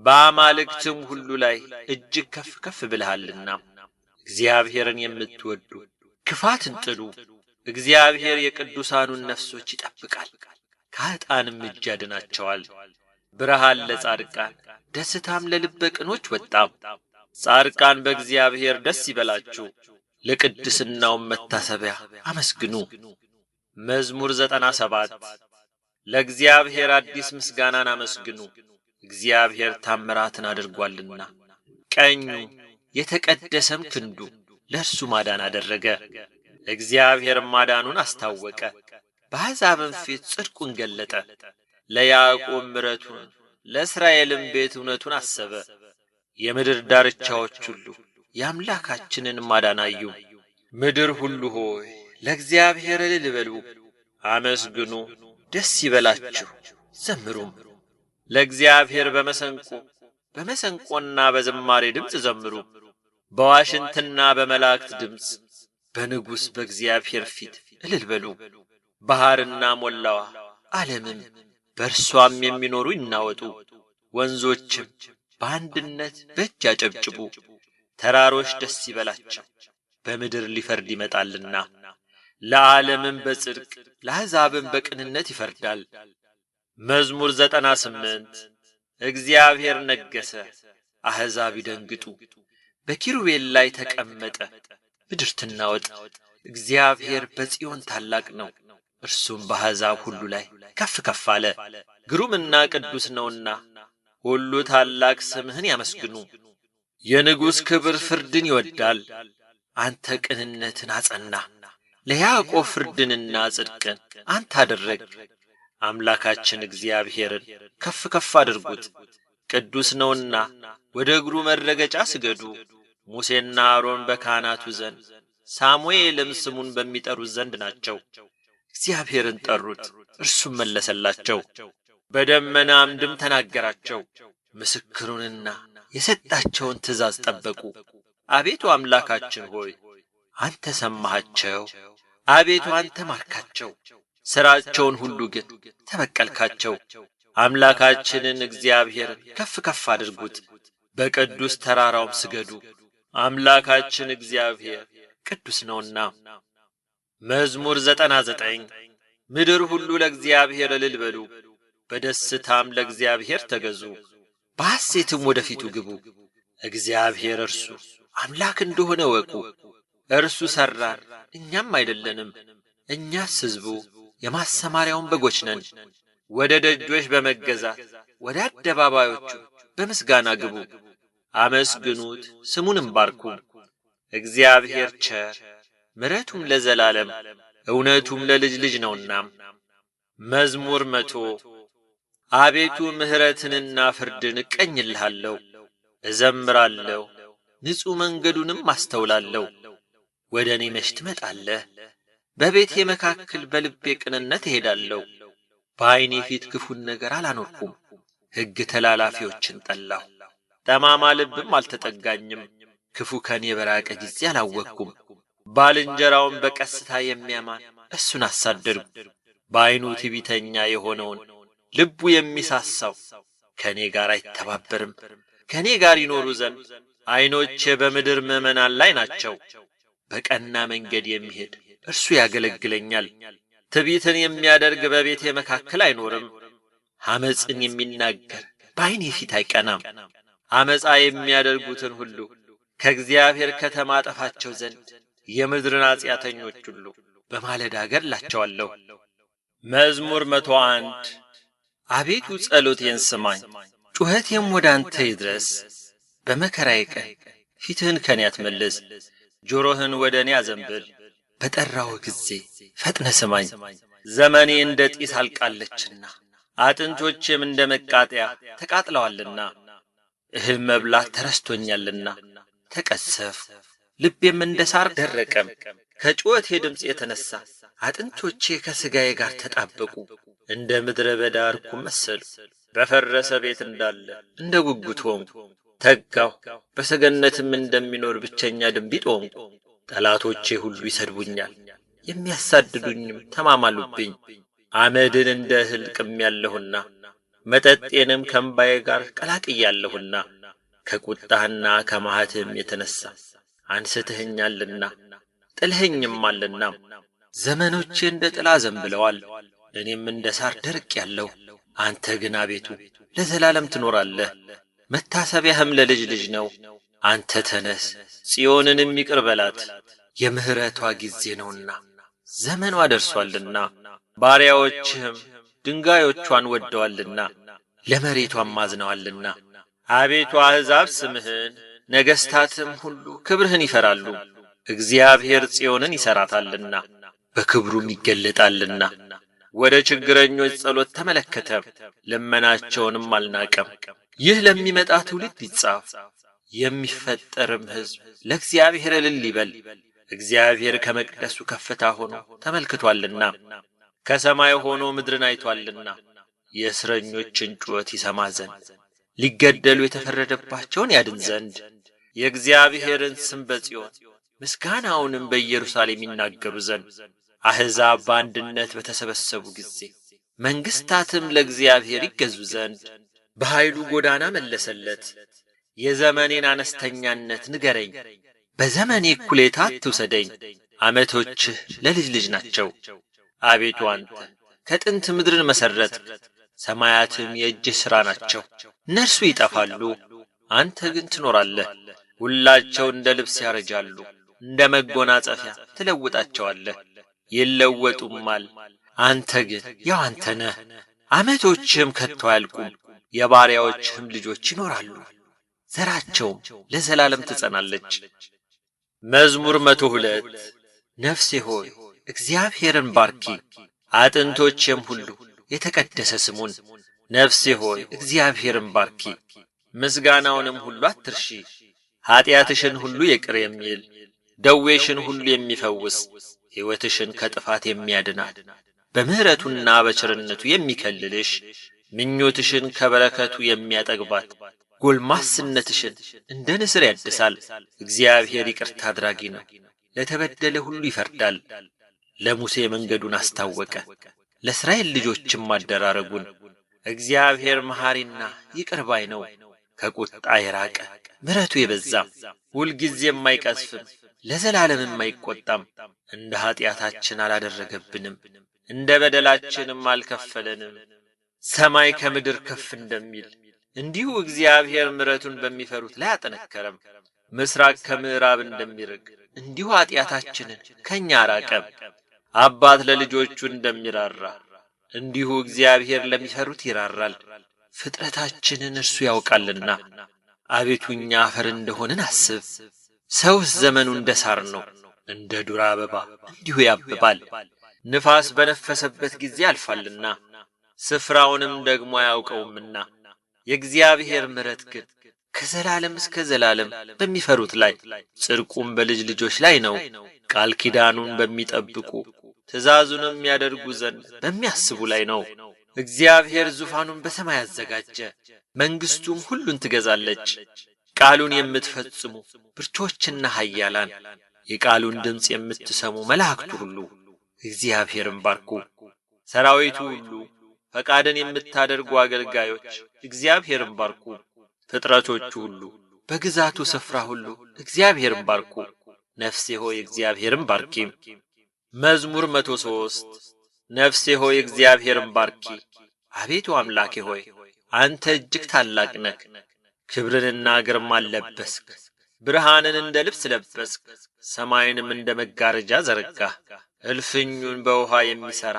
በአማልክትም ሁሉ ላይ እጅግ ከፍ ከፍ ብለሃልና። እግዚአብሔርን የምትወዱ ክፋትን ጥሉ። እግዚአብሔር የቅዱሳኑን ነፍሶች ይጠብቃል፣ ከኃጥአንም እጅ ያድናቸዋል። ብርሃን ለጻድቃን ደስታም ለልበ ቅኖች ወጣ። ጻድቃን በእግዚአብሔር ደስ ይበላችሁ፣ ለቅድስናውም መታሰቢያ አመስግኑ። መዝሙር 97 ለእግዚአብሔር አዲስ ምስጋናን አመስግኑ፣ እግዚአብሔር ታምራትን አድርጓልና። ቀኙ የተቀደሰም ክንዱ ለእርሱ ማዳን አደረገ። እግዚአብሔር ማዳኑን አስታወቀ፣ በአሕዛብም ፊት ጽድቁን ገለጠ። ለያዕቆብ ምሕረቱን ለእስራኤልም ቤት እውነቱን አሰበ። የምድር ዳርቻዎች ሁሉ የአምላካችንን ማዳን አዩ። ምድር ሁሉ ሆይ ለእግዚአብሔር እልል በሉ፣ አመስግኑ፣ ደስ ይበላችሁ፣ ዘምሩም። ለእግዚአብሔር በመሰንቆና በዝማሬ ድምፅ ዘምሩ፣ በዋሽንትና በመላእክት ድምፅ በንጉሥ በእግዚአብሔር ፊት እልል በሉ። ባሕርና ሞላዋ ዓለምም በእርሷም የሚኖሩ ይናወጡ፣ ወንዞችም በአንድነት በእጅ ያጨብጭቡ። ተራሮች ደስ ይበላቸው፣ በምድር ሊፈርድ ይመጣልና። ለዓለምም በጽድቅ ለአሕዛብም በቅንነት ይፈርዳል። መዝሙር 98 እግዚአብሔር ነገሠ፣ አሕዛብ ይደንግጡ። በኪሩቤል ላይ ተቀመጠ፣ ምድር ትናወጥ። እግዚአብሔር በጽዮን ታላቅ ነው፣ እርሱም በአሕዛብ ሁሉ ላይ ከፍ ከፍ አለ። ግሩምና ቅዱስ ነውና ሁሉ ታላቅ ስምህን ያመስግኑ። የንጉሥ ክብር ፍርድን ይወዳል፣ አንተ ቅንነትን አጸና። ለያዕቆብ ፍርድንና ጽድቅን አንተ አደረግ። አምላካችን እግዚአብሔርን ከፍ ከፍ አድርጉት፣ ቅዱስ ነውና ወደ እግሩ መረገጫ ስገዱ። ሙሴና አሮን በካህናቱ ዘንድ ሳሙኤልም ስሙን በሚጠሩት ዘንድ ናቸው። እግዚአብሔርን ጠሩት፣ እርሱም መለሰላቸው። በደመና አምድም ተናገራቸው፣ ምስክሩንና የሰጣቸውን ትእዛዝ ጠበቁ። አቤቱ አምላካችን ሆይ አንተ ሰማሃቸው፣ አቤቱ አንተ ማርካቸው። ሥራቸውን ሁሉ ግን ተበቀልካቸው። አምላካችንን እግዚአብሔርን ከፍ ከፍ አድርጉት፣ በቅዱስ ተራራውም ስገዱ። አምላካችን እግዚአብሔር ቅዱስ ነውና። መዝሙር 99 ምድር ሁሉ ለእግዚአብሔር እልል በሉ፣ በደስታም ለእግዚአብሔር ተገዙ፣ በሐሴትም ወደ ፊቱ ግቡ። እግዚአብሔር እርሱ አምላክ እንደሆነ ወቁ። እርሱ ሠራን፣ እኛም አይደለንም፣ እኛስ ሕዝቡ የማሰማሪያውን በጎች ነን። ወደ ደጆች በመገዛት ወደ አደባባዮቹ በምስጋና ግቡ። አመስግኑት፣ ስሙንም ባርኩ። እግዚአብሔር ቸር፣ ምሕረቱም ለዘላለም እውነቱም ለልጅ ልጅ ነውና። መዝሙር 100 አቤቱ ምሕረትንና ፍርድን እቀኝልሃለሁ፣ እዘምራለሁ፣ ንጹሕ መንገዱንም አስተውላለሁ። ወደ እኔ መች ትመጣለህ? በቤቴ መካከል በልቤ ቅንነት እሄዳለሁ። በዐይኔ ፊት ክፉን ነገር አላኖርኩም። ሕግ ተላላፊዎችን ጠላሁ፣ ጠማማ ልብም አልተጠጋኝም። ክፉ ከኔ በራቀ ጊዜ አላወቅኩም። ባልንጀራውን በቀስታ የሚያማን እሱን አሳደድሁ። በዐይኑ ትዕቢተኛ የሆነውን ልቡ የሚሳሳው ከእኔ ጋር አይተባበርም። ከኔ ጋር ይኖሩ ዘንድ ዓይኖቼ በምድር ምዕመናን ላይ ናቸው። በቀና መንገድ የሚሄድ እርሱ ያገለግለኛል። ትዕቢትን የሚያደርግ በቤቴ መካከል አይኖርም። ሐመፅን የሚናገር በዓይኔ ፊት አይቀናም። ዓመፃ የሚያደርጉትን ሁሉ ከእግዚአብሔር ከተማ አጠፋቸው ዘንድ የምድርን ኃጢአተኞች ሁሉ በማለዳ እገድላቸዋለሁ። መዝሙር 101 አቤቱ ጸሎቴን ስማኝ፣ ጩኸቴም ወደ አንተ ይድረስ። በመከራዬ ቀን ፊትህን ከኔ አትመልስ፣ ጆሮህን ወደ እኔ አዘንብል። በጠራሁ ጊዜ ፈጥነ ስማኝ። ዘመኔ እንደ ጢስ አልቃለችና አጥንቶቼም እንደ መቃጠያ ተቃጥለዋልና። እህል መብላት ተረስቶኛልና ተቀሰፍሁ፣ ልቤም እንደ ሳር ደረቀም። ከጩኸቴ ድምፅ የተነሣ አጥንቶቼ ከሥጋዬ ጋር ተጣበቁ፣ እንደ ምድረ በዳ እርኩም መሰሉ። በፈረሰ ቤት እንዳለ እንደ ጉጉት ሆንኩ፣ ተጋሁ። በሰገነትም እንደሚኖር ብቸኛ ድንቢጥ ሆንኩ። ጠላቶቼ ሁሉ ይሰድቡኛል፣ የሚያሳድዱኝም ተማማሉብኝ። አመድን እንደ እህል ቅሜአለሁና መጠጤንም ከእንባዬ ጋር ቀላቅያለሁና። ከቁጣህና ከመዓትህም የተነሣ አንሥተኸኛልና ጥለኸኝማልና። ዘመኖቼ እንደ ጥላ ዘንብለዋል፣ እኔም እንደ ሳር ደርቄአለሁ። አንተ ግን አቤቱ ለዘላለም ትኖራለህ፣ መታሰቢያህም ለልጅ ልጅ ነው። አንተ ተነስ፣ ጽዮንንም ይቅር በላት፣ የምሕረቷ ጊዜ ነውና ዘመኗ ደርሶአልና። ባሪያዎችህም ድንጋዮቿን ወድደዋልና ለመሬቷም አዝነዋልና። አቤቱ አሕዛብ ስምህን፣ ነገሥታትም ሁሉ ክብርህን ይፈራሉ። እግዚአብሔር ጽዮንን ይሠራታልና በክብሩም ይገለጣልና። ወደ ችግረኞች ጸሎት ተመለከተ፣ ልመናቸውንም አልናቀም። ይህ ለሚመጣ ትውልድ ይጻፍ፣ የሚፈጠርም ሕዝብ ለእግዚአብሔር እልል ይበል። እግዚአብሔር ከመቅደሱ ከፍታ ሆኖ ተመልክቶአልና ከሰማይ ሆኖ ምድርን አይቶአልና። የእስረኞችን ጩኸት ይሰማ ዘንድ ሊገደሉ የተፈረደባቸውን ያድን ዘንድ የእግዚአብሔርን ስም በጽዮን ምስጋናውንም በኢየሩሳሌም ይናገሩ ዘንድ አሕዛብ በአንድነት በተሰበሰቡ ጊዜ መንግሥታትም ለእግዚአብሔር ይገዙ ዘንድ በኃይሉ ጎዳና መለሰለት። የዘመኔን አነስተኛነት ንገረኝ፣ በዘመኔ እኩሌታ አትውሰደኝ። ዓመቶችህ ለልጅ ልጅ ናቸው። አቤቱ አንተ ከጥንት ምድርን መሠረትህ፣ ሰማያትም የእጅህ ሥራ ናቸው። እነርሱ ይጠፋሉ፣ አንተ ግን ትኖራለህ። ሁላቸው እንደ ልብስ ያረጃሉ፣ እንደ መጎናጸፊያ ትለውጣቸዋለህ። ይለወጡማል፣ አንተ ግን ያው አንተ ነህ። ዓመቶችህም ከቶ አያልቁም፣ የባሪያዎችህም ልጆች ይኖራሉ፣ ዘራቸውም ለዘላለም ትጸናለች። መዝሙር 102 ነፍሴ ሆይ እግዚአብሔርን ባርኪ፣ አጥንቶቼም ሁሉ የተቀደሰ ስሙን። ነፍሴ ሆይ እግዚአብሔርን ባርኪ፣ ምስጋናውንም ሁሉ አትርሺ። ኀጢአትሽን ሁሉ ይቅር የሚል ደዌሽን ሁሉ የሚፈውስ ሕይወትሽን ከጥፋት የሚያድናት በምሕረቱና በቸርነቱ የሚከልልሽ ምኞትሽን ከበረከቱ የሚያጠግባት ጎልማስነትሽን እንደ ንስር ያድሳል። እግዚአብሔር ይቅርታ አድራጊ ነው፣ ለተበደለ ሁሉ ይፈርዳል። ለሙሴ መንገዱን አስታወቀ፣ ለእስራኤል ልጆችም አደራረጉን። እግዚአብሔር መሐሪና ይቅር ባይ ነው፣ ከቁጣ የራቀ ምሕረቱ የበዛ ሁልጊዜም አይቀስፍም፣ ለዘላለምም አይቈጣም። እንደ ኀጢአታችን አላደረገብንም፣ እንደ በደላችንም አልከፈለንም። ሰማይ ከምድር ከፍ እንደሚል እንዲሁ እግዚአብሔር ምሕረቱን በሚፈሩት ላይ አጠነከረም። ምሥራቅ ከምዕራብ እንደሚርቅ እንዲሁ ኀጢአታችንን ከእኛ አራቀም። አባት ለልጆቹ እንደሚራራ እንዲሁ እግዚአብሔር ለሚፈሩት ይራራል። ፍጥረታችንን እርሱ ያውቃልና። አቤቱ እኛ አፈር እንደሆንን አስብ። ሰውስ ዘመኑ እንደ ሳር ነው፣ እንደ ዱር አበባ እንዲሁ ያብባል። ንፋስ በነፈሰበት ጊዜ ያልፋልና ስፍራውንም ደግሞ አያውቀውምና። የእግዚአብሔር ምሕረት ግን ከዘላለም እስከ ዘላለም በሚፈሩት ላይ ጽድቁም በልጅ ልጆች ላይ ነው። ቃል ኪዳኑን በሚጠብቁ ትእዛዙንም ያደርጉ ዘንድ በሚያስቡ ላይ ነው። እግዚአብሔር ዙፋኑን በሰማይ አዘጋጀ፣ መንግሥቱም ሁሉን ትገዛለች። ቃሉን የምትፈጽሙ ብርቶችና ኃያላን፣ የቃሉን ድምፅ የምትሰሙ መላእክቱ ሁሉ እግዚአብሔርን ባርኩ። ሰራዊቱ ሁሉ፣ ፈቃድን የምታደርጉ አገልጋዮች እግዚአብሔርን ባርኩ። ፍጥረቶቹ ሁሉ በግዛቱ ስፍራ ሁሉ እግዚአብሔርን ባርኩ። ነፍሴ ሆይ እግዚአብሔርን ባርኪ። መዝሙር 103 ነፍሴ ሆይ እግዚአብሔርን ባርኪ። አቤቱ አምላኬ ሆይ አንተ እጅግ ታላቅ ነህ። ክብርንና ግርማን ለበስክ፣ ብርሃንን እንደ ልብስ ለበስክ፣ ሰማይንም እንደ መጋረጃ ዘረጋህ። እልፍኙን በውሃ የሚሠራ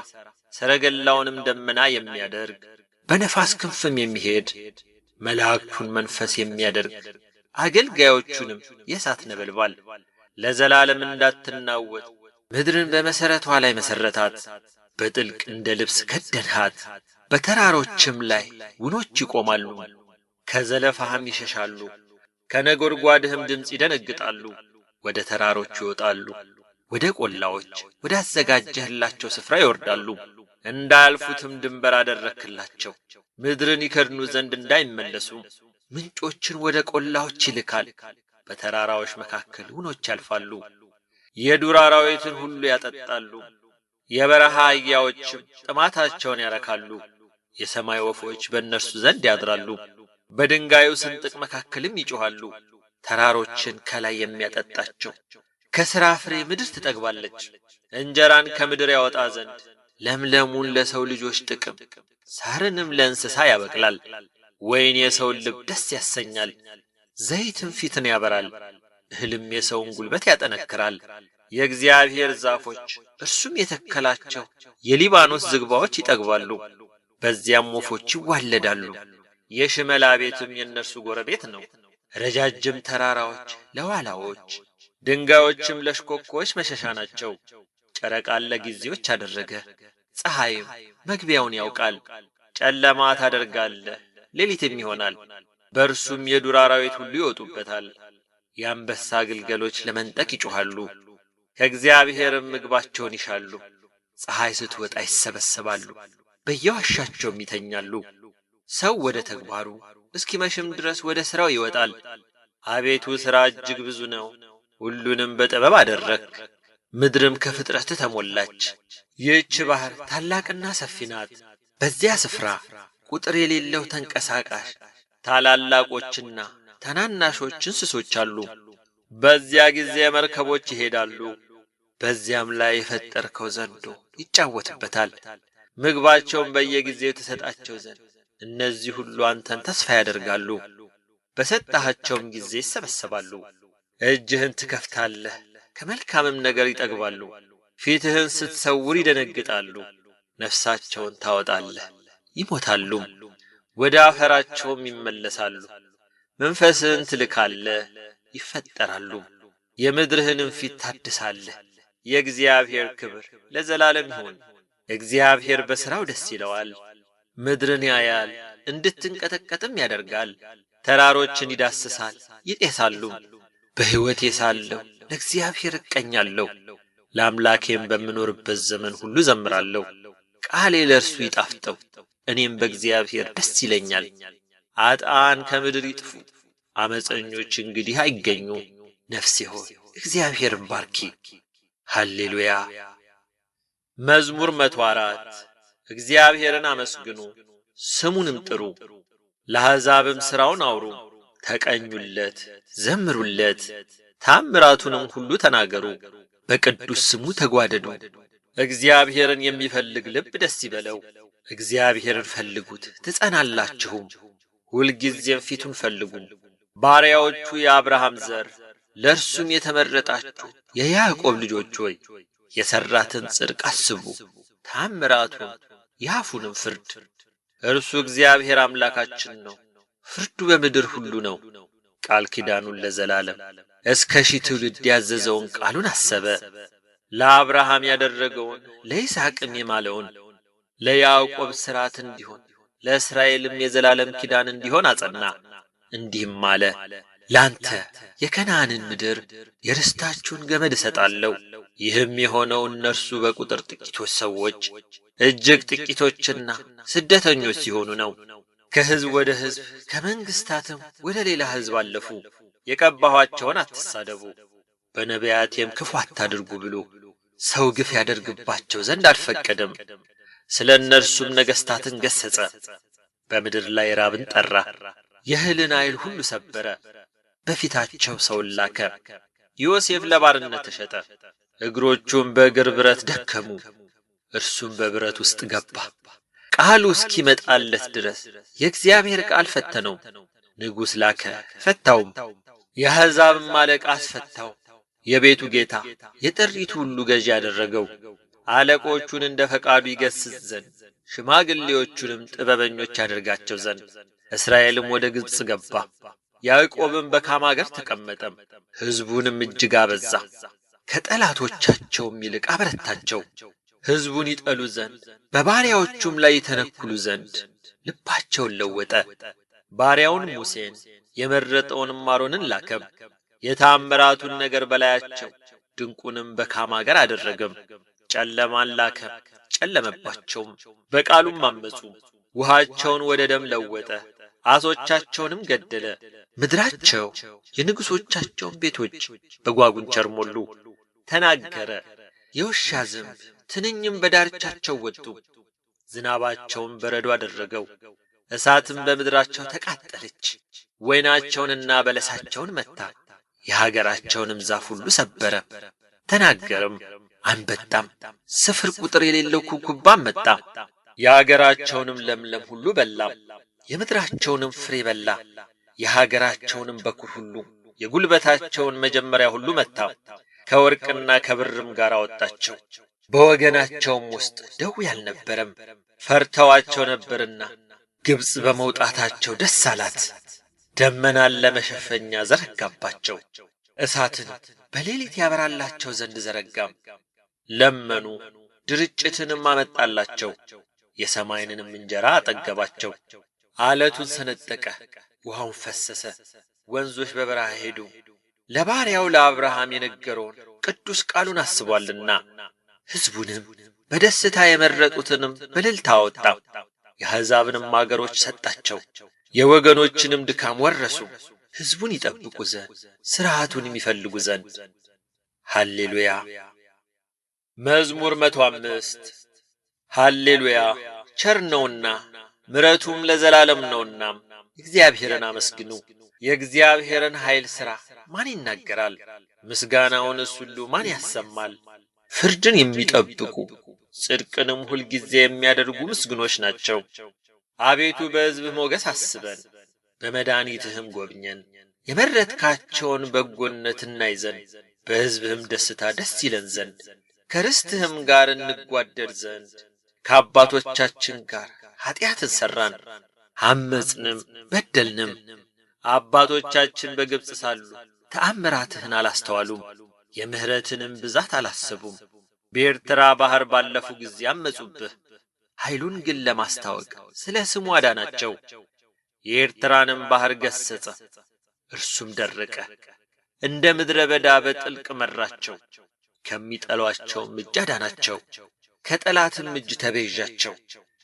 ሰረገላውንም ደመና የሚያደርግ በነፋስ ክንፍም የሚሄድ መላእክቱን መንፈስ የሚያደርግ አገልጋዮቹንም የእሳት ነበልባል ለዘላለም እንዳትናወጥ ምድርን በመሠረቷ ላይ መሠረታት። በጥልቅ እንደ ልብስ ከደንሃት፣ በተራሮችም ላይ ውኖች ይቆማሉ። ከዘለፋህም ይሸሻሉ፣ ከነጐድጓድህም ድምፅ ይደነግጣሉ። ወደ ተራሮች ይወጣሉ፣ ወደ ቈላዎች ወዳዘጋጀህላቸው ስፍራ ይወርዳሉ። እንዳያልፉትም ድንበር አደረግህላቸው፣ ምድርን ይከድኑ ዘንድ እንዳይመለሱ። ምንጮችን ወደ ቈላዎች ይልካል፣ በተራራዎች መካከል ውኖች ያልፋሉ። የዱር አራዊትን ሁሉ ያጠጣሉ፣ የበረሃ አህያዎችም ጥማታቸውን ያረካሉ። የሰማይ ወፎች በእነርሱ ዘንድ ያድራሉ፣ በድንጋዩ ስንጥቅ መካከልም ይጮኻሉ። ተራሮችን ከላይ የሚያጠጣቸው ከሥራ ፍሬ ምድር ትጠግባለች። እንጀራን ከምድር ያወጣ ዘንድ ለምለሙን ለሰው ልጆች ጥቅም፣ ሣርንም ለእንስሳ ያበቅላል። ወይን የሰውን ልብ ደስ ያሰኛል፣ ዘይትም ፊትን ያበራል። እህልም የሰውን ጉልበት ያጠነክራል። የእግዚአብሔር ዛፎች እርሱም የተከላቸው የሊባኖስ ዝግባዎች ይጠግባሉ፣ በዚያም ወፎች ይዋለዳሉ። የሽመላ ቤትም የእነርሱ ጎረቤት ነው። ረጃጅም ተራራዎች ለዋላዎች፣ ድንጋዮችም ለሽኮኮዎች መሸሻ ናቸው። ጨረቃን ለጊዜዎች አደረገ፣ ፀሐይም መግቢያውን ያውቃል። ጨለማ ታደርጋለህ፣ ሌሊትም ይሆናል። በእርሱም የዱር አራዊት ሁሉ ይወጡበታል። የአንበሳ ግልገሎች ለመንጠቅ ይጮኻሉ፣ ከእግዚአብሔርም ምግባቸውን ይሻሉ። ፀሐይ ስትወጣ ይሰበሰባሉ፣ በየዋሻቸውም ይተኛሉ። ሰው ወደ ተግባሩ እስኪመሽም ድረስ ወደ ሥራው ይወጣል። አቤቱ ሥራ እጅግ ብዙ ነው፣ ሁሉንም በጥበብ አደረግህ። ምድርም ከፍጥረትህ ተሞላች። ይህች ባሕር ታላቅና ሰፊ ናት። በዚያ ስፍራ ቁጥር የሌለው ተንቀሳቃሽ ታላላቆችና ታናናሾች እንስሶች አሉ። በዚያ ጊዜ መርከቦች ይሄዳሉ፣ በዚያም ላይ የፈጠርከው ዘንዶ ይጫወትበታል። ምግባቸውን በየጊዜው ትሰጣቸው ዘንድ እነዚህ ሁሉ አንተን ተስፋ ያደርጋሉ። በሰጠሃቸውም ጊዜ ይሰበሰባሉ። እጅህን ትከፍታለህ፣ ከመልካምም ነገር ይጠግባሉ። ፊትህን ስትሰውር ይደነግጣሉ። ነፍሳቸውን ታወጣለህ፣ ይሞታሉም፣ ወደ አፈራቸውም ይመለሳሉ። መንፈስህን ትልካለህ፣ ይፈጠራሉ። የምድርህንም ፊት ታድሳለህ። የእግዚአብሔር ክብር ለዘላለም ይሁን። እግዚአብሔር በሥራው ደስ ይለዋል። ምድርን ያያል፣ እንድትንቀጠቀጥም ያደርጋል። ተራሮችን ይዳስሳል፣ ይጤሳሉ። በሕይወቴ ሳለሁ ለእግዚአብሔር እቀኛለሁ፣ ለአምላኬም በምኖርበት ዘመን ሁሉ ዘምራለሁ። ቃሌ ለእርሱ ይጣፍጠው፣ እኔም በእግዚአብሔር ደስ ይለኛል። ኃጥአን ከምድር ይጥፉ፣ ዓመፀኞች እንግዲህ አይገኙ። ነፍሴ ሆይ እግዚአብሔርን ባርኪ። ሃሌሉያ። መዝሙር 104 እግዚአብሔርን አመስግኑ፣ ስሙንም ጥሩ። ለአሕዛብም ሥራውን አውሩ፣ ተቀኙለት፣ ዘምሩለት። ታምራቱንም ሁሉ ተናገሩ፣ በቅዱስ ስሙ ተጓደዱ። እግዚአብሔርን የሚፈልግ ልብ ደስ ይበለው። እግዚአብሔርን ፈልጉት ትጸናላችሁም፣ ሁልጊዜም ፊቱን ፈልጉ። ባሪያዎቹ የአብርሃም ዘር ለእርሱም የተመረጣችሁ የያዕቆብ ልጆች ሆይ የሠራትን ጽድቅ አስቡ፣ ታምራቱን የአፉንም ፍርድ። እርሱ እግዚአብሔር አምላካችን ነው፣ ፍርዱ በምድር ሁሉ ነው። ቃል ኪዳኑን ለዘላለም እስከ ሺህ ትውልድ ያዘዘውን ቃሉን አሰበ። ለአብርሃም ያደረገውን ለይስሐቅም የማለውን ለያዕቆብ ሥርዓት እንዲሆን ለእስራኤልም የዘላለም ኪዳን እንዲሆን አጸና። እንዲህም አለ፣ ላንተ የከነዓንን ምድር የርስታችሁን ገመድ እሰጣለሁ። ይህም የሆነው እነርሱ በቁጥር ጥቂቶች ሰዎች እጅግ ጥቂቶችና ስደተኞች ሲሆኑ ነው። ከሕዝብ ወደ ሕዝብ ከመንግሥታትም ወደ ሌላ ሕዝብ አለፉ። የቀባኋቸውን አትሳደቡ፣ በነቢያቴም ክፉ አታድርጉ ብሎ ሰው ግፍ ያደርግባቸው ዘንድ አልፈቀደም። ስለ እነርሱም ነገሥታትን ገሠጸ፣ በምድር ላይ ራብን ጠራ። የእህልን ኃይል ሁሉ ሰበረ። በፊታቸው ሰውን ላከ። ዮሴፍ ለባርነት ተሸጠ። እግሮቹም በእግር ብረት ደከሙ። እርሱም በብረት ውስጥ ገባ። ቃሉ እስኪመጣለት ድረስ የእግዚአብሔር ቃል ፈተነው። ንጉሥ ላከ፣ ፈታውም። የአሕዛብም አለቃ አስፈታው። የቤቱ ጌታ የጥሪቱ ሁሉ ገዢ ያደረገው። አለቆቹን እንደ ፈቃዱ ይገሥጽ ዘንድ፣ ሽማግሌዎቹንም ጥበበኞች ያደርጋቸው ዘንድ። እስራኤልም ወደ ግብጽ ገባ። ያዕቆብም በካም አገር ተቀመጠም። ሕዝቡንም እጅግ አበዛ፣ ከጠላቶቻቸውም ይልቅ አበረታቸው። ሕዝቡን ይጠሉ ዘንድ በባሪያዎቹም ላይ ይተነኩሉ ዘንድ ልባቸውን ለወጠ። ባሪያውን ሙሴን የመረጠውንም አሮንን ላከም። የተአምራቱን ነገር በላያቸው፣ ድንቁንም በካም አገር አደረገም። ጨለማን ላከ፣ ጨለመባቸውም፣ በቃሉም አመፁ። ውሃቸውን ወደ ደም ለወጠ፣ ዓሦቻቸውንም ገደለ። ምድራቸው የንጉሶቻቸውን ቤቶች በጓጉንቸር ሞሉ። ተናገረ፣ የውሻ ዝንብ ትንኝም በዳርቻቸው ወጡ። ዝናባቸውን በረዶ አደረገው፣ እሳትም በምድራቸው ተቃጠለች። ወይናቸውንና በለሳቸውን መታ፣ የሀገራቸውንም ዛፍ ሁሉ ሰበረ። ተናገረም፣ አንበጣም ስፍር ቁጥር የሌለው ኩብኩባም መጣ። የሀገራቸውንም ለምለም ሁሉ በላ፣ የምድራቸውንም ፍሬ በላ። የሀገራቸውንም በኩር ሁሉ የጉልበታቸውን መጀመሪያ ሁሉ መታ። ከወርቅና ከብርም ጋር አወጣቸው። በወገናቸውም ውስጥ ደዌ አልነበረም። ፈርተዋቸው ነበርና ግብጽ በመውጣታቸው ደስ አላት። ደመናን ለመሸፈኛ ዘረጋባቸው፣ እሳትን በሌሊት ያበራላቸው ዘንድ ዘረጋም። ለመኑ፣ ድርጭትንም አመጣላቸው፣ የሰማይንም እንጀራ አጠገባቸው። አለቱን ሰነጠቀ፣ ውሃውን ፈሰሰ፣ ወንዞች በበረሃ ሄዱ። ለባሪያው ለአብርሃም የነገረውን ቅዱስ ቃሉን አስቧልና፣ ሕዝቡንም በደስታ የመረጡትንም በእልልታ አወጣ። የአሕዛብንም አገሮች ሰጣቸው፣ የወገኖችንም ድካም ወረሱ። ሕዝቡን ይጠብቁ ዘንድ ሥርዓቱንም ይፈልጉ ዘንድ። ሃሌሉያ። መዝሙር 105 ሃሌሉያ። ቸር ነውና ምሕረቱም ለዘላለም ነውና እግዚአብሔርን አመስግኑ። የእግዚአብሔርን ኃይል ሥራ ማን ይናገራል? ምስጋናውንስ ሁሉ ማን ያሰማል? ፍርድን የሚጠብቁ ጽድቅንም ሁልጊዜ የሚያደርጉ ምስጉኖች ናቸው። አቤቱ በሕዝብህ ሞገስ አስበን፣ በመድኃኒትህም ጎብኘን። የመረጥካቸውን በጎነት እናይ ዘንድ፣ በሕዝብህም ደስታ ደስ ይለን ዘንድ፣ ከርስትህም ጋር እንጓደድ ዘንድ። ከአባቶቻችን ጋር ኀጢአትን ሠራን፣ ዐመፅንም በደልንም። አባቶቻችን በግብጽ ሳሉ ተአምራትህን አላስተዋሉም፣ የምሕረትንም ብዛት አላሰቡም። በኤርትራ ባሕር ባለፉ ጊዜ አመፁብህ፣ ኃይሉን ግን ለማስታወቅ ስለ ስሙ አዳናቸው። የኤርትራንም ባሕር ገሠጸ፣ እርሱም ደረቀ። እንደ ምድረ በዳ በጥልቅ መራቸው፣ ከሚጠሏቸውም እጅ አዳናቸው። ከጠላትም እጅ ተቤዣቸው፣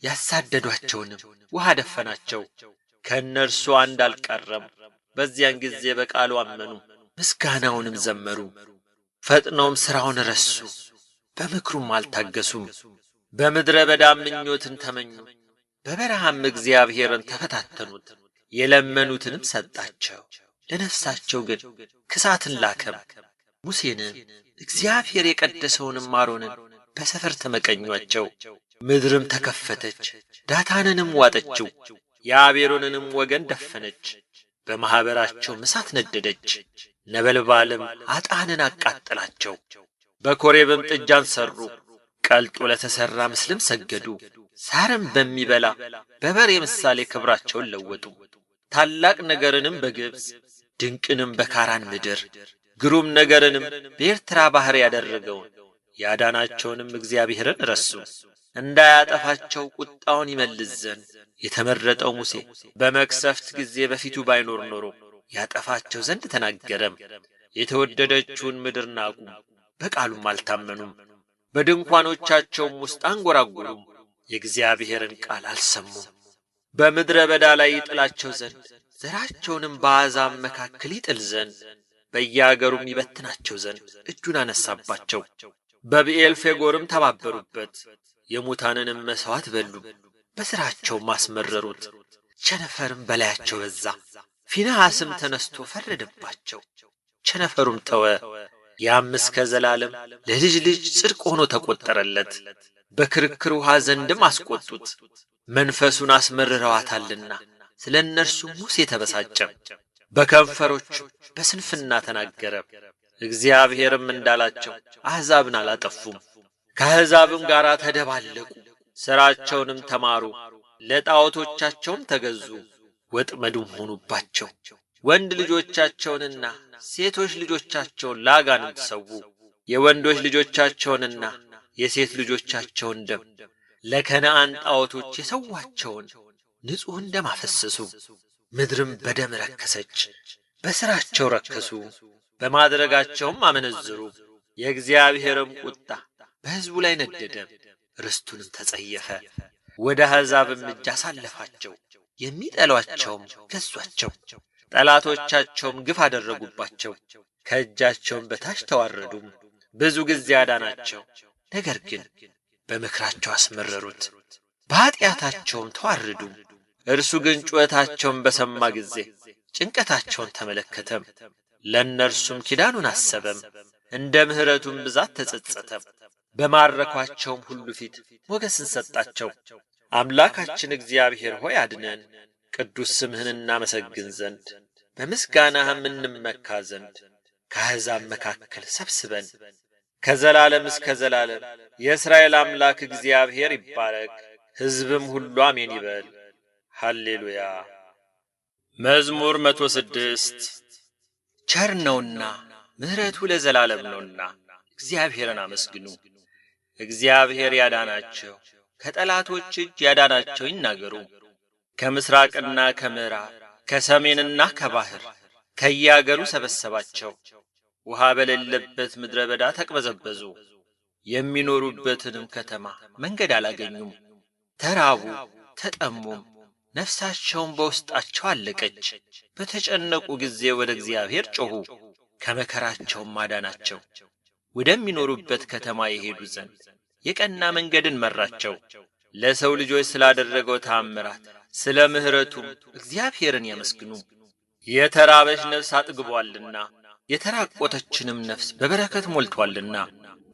ያሳደዷቸውንም ውሃ ደፈናቸው። ከእነርሱ አንድ አልቀረም። በዚያን ጊዜ በቃሉ አመኑ፣ ምስጋናውንም ዘመሩ። ፈጥነውም ሥራውን ረሱ፣ በምክሩም አልታገሱም። በምድረ በዳ ምኞትን ተመኙ፣ በበረሃም እግዚአብሔርን ተፈታተኑት። የለመኑትንም ሰጣቸው፣ ለነፍሳቸው ግን ክሳትን ላከም። ሙሴንም እግዚአብሔር የቀደሰውንም አሮንን በሰፈር ተመቀኟቸው። ምድርም ተከፈተች፣ ዳታንንም ዋጠችው፣ የአቤሮንንም ወገን ደፈነች። በማኅበራቸውም እሳት ነደደች፣ ነበልባልም አጣንን አቃጠላቸው። በኮሬብም ጥጃን ሠሩ፣ ቀልጦ ለተሠራ ምስልም ሰገዱ። ሳርም በሚበላ በበሬ ምሳሌ ክብራቸውን ለወጡ። ታላቅ ነገርንም በግብጽ ድንቅንም በካራን ምድር ግሩም ነገርንም በኤርትራ ባሕር ያደረገውን ያዳናቸውንም እግዚአብሔርን ረሱ። እንዳያጠፋቸው ቁጣውን ይመልስ ዘንድ የተመረጠው ሙሴ በመቅሰፍት ጊዜ በፊቱ ባይኖር ኖሮ ያጠፋቸው ዘንድ ተናገረም። የተወደደችውን ምድር ናቁ፣ በቃሉም አልታመኑም። በድንኳኖቻቸውም ውስጥ አንጐራጐሩም፣ የእግዚአብሔርን ቃል አልሰሙም። በምድረ በዳ ላይ ይጥላቸው ዘንድ ዘራቸውንም በአሕዛብ መካከል ይጥል ዘንድ በየአገሩም ይበትናቸው ዘንድ እጁን አነሳባቸው። በብዔል ፌጎርም ተባበሩበት፣ የሙታንንም መሥዋዕት በሉ፣ በሥራቸውም አስመረሩት። ቸነፈርም በላያቸው በዛ። ፊንሐስም ተነስቶ ፈረደባቸው፣ ቸነፈሩም ተወ። ያም እስከ ዘላለም ለልጅ ልጅ ጽድቅ ሆኖ ተቆጠረለት። በክርክር ውሃ ዘንድም አስቆጡት፣ መንፈሱን አስመርረዋታልና። ስለ እነርሱ ሙሴ ተበሳጨ፣ በከንፈሮቹ በስንፍና ተናገረ። እግዚአብሔርም እንዳላቸው አሕዛብን አላጠፉም፣ ከአሕዛብም ጋር ተደባለቁ፣ ሥራቸውንም ተማሩ፣ ለጣዖቶቻቸውም ተገዙ፣ ወጥመዱም ሆኑባቸው። ወንድ ልጆቻቸውንና ሴቶች ልጆቻቸውን ለአጋንንት ሰዉ፣ የወንዶች ልጆቻቸውንና የሴት ልጆቻቸውን ደም ለከነዓን ጣዖቶች የሰዋቸውን ንጹሕን ደም አፈሰሱ። ምድርም በደም ረከሰች፣ በሥራቸው ረከሱ፣ በማድረጋቸውም አመነዝሩ። የእግዚአብሔርም ቁጣ በሕዝቡ ላይ ነደደ፣ ርስቱንም ተጸየፈ። ወደ አሕዛብም እጅ አሳለፋቸው፣ የሚጠሏቸውም ገዟቸው። ጠላቶቻቸውም ግፍ አደረጉባቸው፣ ከእጃቸውም በታች ተዋረዱም። ብዙ ጊዜ አዳናቸው፣ ነገር ግን በምክራቸው አስመረሩት፣ በኀጢአታቸውም ተዋረዱ። እርሱ ግን ጩኸታቸውን በሰማ ጊዜ ጭንቀታቸውን ተመለከተም፣ ለእነርሱም ኪዳኑን አሰበም፣ እንደ ምሕረቱም ብዛት ተጸጸተም። በማረኳቸውም ሁሉ ፊት ሞገስን ሰጣቸው። አምላካችን እግዚአብሔር ሆይ አድነን፣ ቅዱስ ስምህን እናመሰግን ዘንድ በምስጋናህም እንመካ ዘንድ ከአሕዛብ መካከል ሰብስበን። ከዘላለም እስከ ዘላለም የእስራኤል አምላክ እግዚአብሔር ይባረክ። ሕዝብም ሁሉ አሜን ይበል። ሃሌሉያ። መዝሙር 106 ቸር ነውና ምሕረቱ ለዘላለም ነውና እግዚአብሔርን አመስግኑ። እግዚአብሔር ያዳናቸው፣ ከጠላቶች እጅ ያዳናቸው ይናገሩ። ከምሥራቅና ከምዕራብ፣ ከሰሜንና ከባሕር ከየአገሩ ሰበሰባቸው። ውሃ በሌለበት ምድረ በዳ ተቅበዘበዙ፣ የሚኖሩበትንም ከተማ መንገድ አላገኙም። ተራቡ ተጠሙም፣ ነፍሳቸውን በውስጣቸው አለቀች። በተጨነቁ ጊዜ ወደ እግዚአብሔር ጮኹ፣ ከመከራቸውም አዳናቸው። ወደሚኖሩበት ከተማ የሄዱ ዘንድ የቀና መንገድን መራቸው። ለሰው ልጆች ስላደረገው ተአምራት ስለ ምሕረቱም እግዚአብሔርን ያመስግኑ። የተራበች ነፍስ አጥግቧልና የተራቆተችንም ነፍስ በበረከት ሞልቶአልና።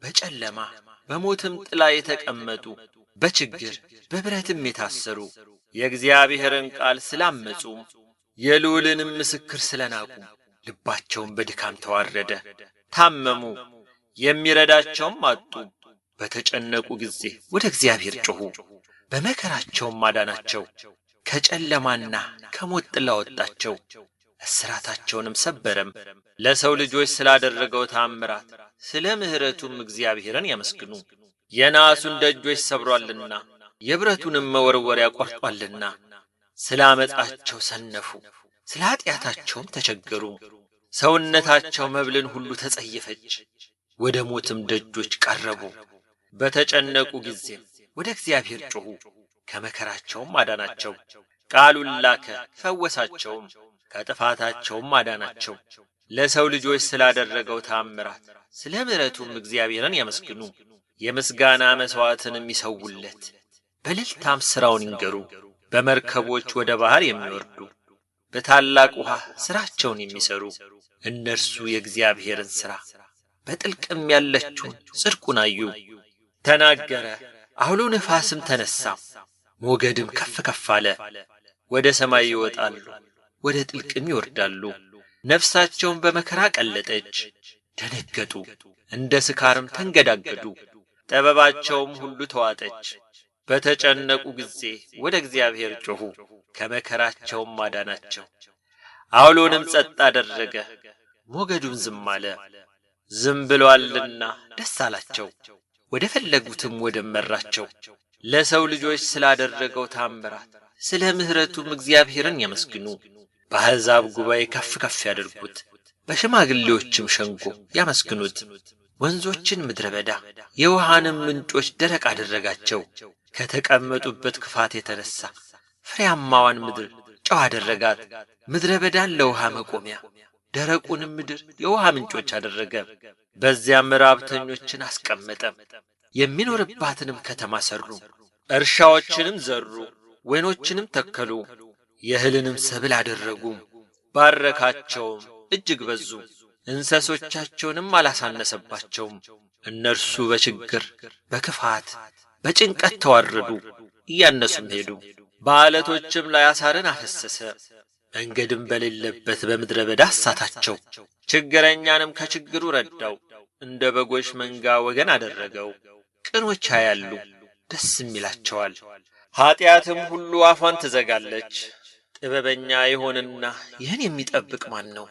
በጨለማ በሞትም ጥላ የተቀመጡ፣ በችግር በብረትም የታሰሩ የእግዚአብሔርን ቃል ስላመፁ፣ የልዑልንም ምስክር ስለናቁ ልባቸውን በድካም ተዋረደ። ታመሙ፣ የሚረዳቸውም አጡ። በተጨነቁ ጊዜ ወደ እግዚአብሔር ጮኹ፣ በመከራቸውም አዳናቸው። ከጨለማና ከሞት ጥላ አወጣቸው፣ እስራታቸውንም ሰበረም። ለሰው ልጆች ስላደረገው ተአምራት ስለ ምሕረቱም እግዚአብሔርን ያመስግኑ። የናሱን ደጆች ሰብሮአልና የብረቱንም መወርወሪያ ቈርጦአልና። ስለ ዓመፃቸው ሰነፉ፣ ስለ ኀጢአታቸውም ተቸገሩ። ሰውነታቸው መብልን ሁሉ ተጸየፈች፣ ወደ ሞትም ደጆች ቀረቡ። በተጨነቁ ጊዜም ወደ እግዚአብሔር ጮኹ፣ ከመከራቸውም አዳናቸው። ቃሉን ላከ ፈወሳቸውም፣ ከጥፋታቸውም አዳናቸው። ለሰው ልጆች ስላደረገው ተአምራት ስለ ምሕረቱም እግዚአብሔርን ያመስግኑ። የምስጋና መሥዋዕትንም ይሠዉለት፣ በእልልታም ሥራውን ይንገሩ። በመርከቦች ወደ ባሕር የሚወርዱ፣ በታላቅ ውኃ ሥራቸውን የሚሠሩ፣ እነርሱ የእግዚአብሔርን ሥራ በጥልቅም ያለችውን ጽድቁን አዩ። ተናገረ፣ አውሎ ነፋስም ተነሣ፣ ሞገድም ከፍ ከፍ አለ። ወደ ሰማይ ይወጣሉ፣ ወደ ጥልቅም ይወርዳሉ። ነፍሳቸውን በመከራ ቀለጠች፣ ደነገጡ፣ እንደ ስካርም ተንገዳገዱ። ጥበባቸውም ሁሉ ተዋጠች። በተጨነቁ ጊዜ ወደ እግዚአብሔር ጮኹ፣ ከመከራቸውም አዳናቸው። አውሎንም ጸጥ አደረገ፣ ሞገዱም ዝም አለ። ዝም ብሎአልና ደስ አላቸው፣ ወደ ፈለጉትም ወደብ መራቸው። ለሰው ልጆች ስላደረገው ተአምራት ስለ ምሕረቱም እግዚአብሔርን ያመስግኑ። በአሕዛብ ጉባኤ ከፍ ከፍ ያድርጉት፣ በሽማግሌዎችም ሸንጎ ያመስግኑት። ወንዞችን ምድረ በዳ የውሃንም ምንጮች ደረቅ አደረጋቸው። ከተቀመጡበት ክፋት የተነሣ ፍሬያማዋን ምድር ጨው አደረጋት። ምድረ በዳን ለውሃ መቆሚያ፣ ደረቁንም ምድር የውሃ ምንጮች አደረገ። በዚያም ራብተኞችን አስቀመጠ፣ የሚኖርባትንም ከተማ ሠሩ። እርሻዎችንም ዘሩ፣ ወይኖችንም ተከሉ፣ የእህልንም ሰብል አደረጉ። ባረካቸውም፣ እጅግ በዙ። እንስሶቻቸውንም አላሳነሰባቸውም። እነርሱ በችግር በክፋት በጭንቀት ተዋረዱ፣ እያነሱም ሄዱ። በዓለቶችም ላይ አሳርን አፈሰሰ። መንገድም በሌለበት በምድረ በዳ አሳታቸው። ችግረኛንም ከችግሩ ረዳው። እንደ በጎች መንጋ ወገን አደረገው። ቅኖች ያያሉ ደስም ይላቸዋል። ኃጢአትም ሁሉ አፏን ትዘጋለች። ጥበበኛ ይሆንና ይህን የሚጠብቅ ማን ነው?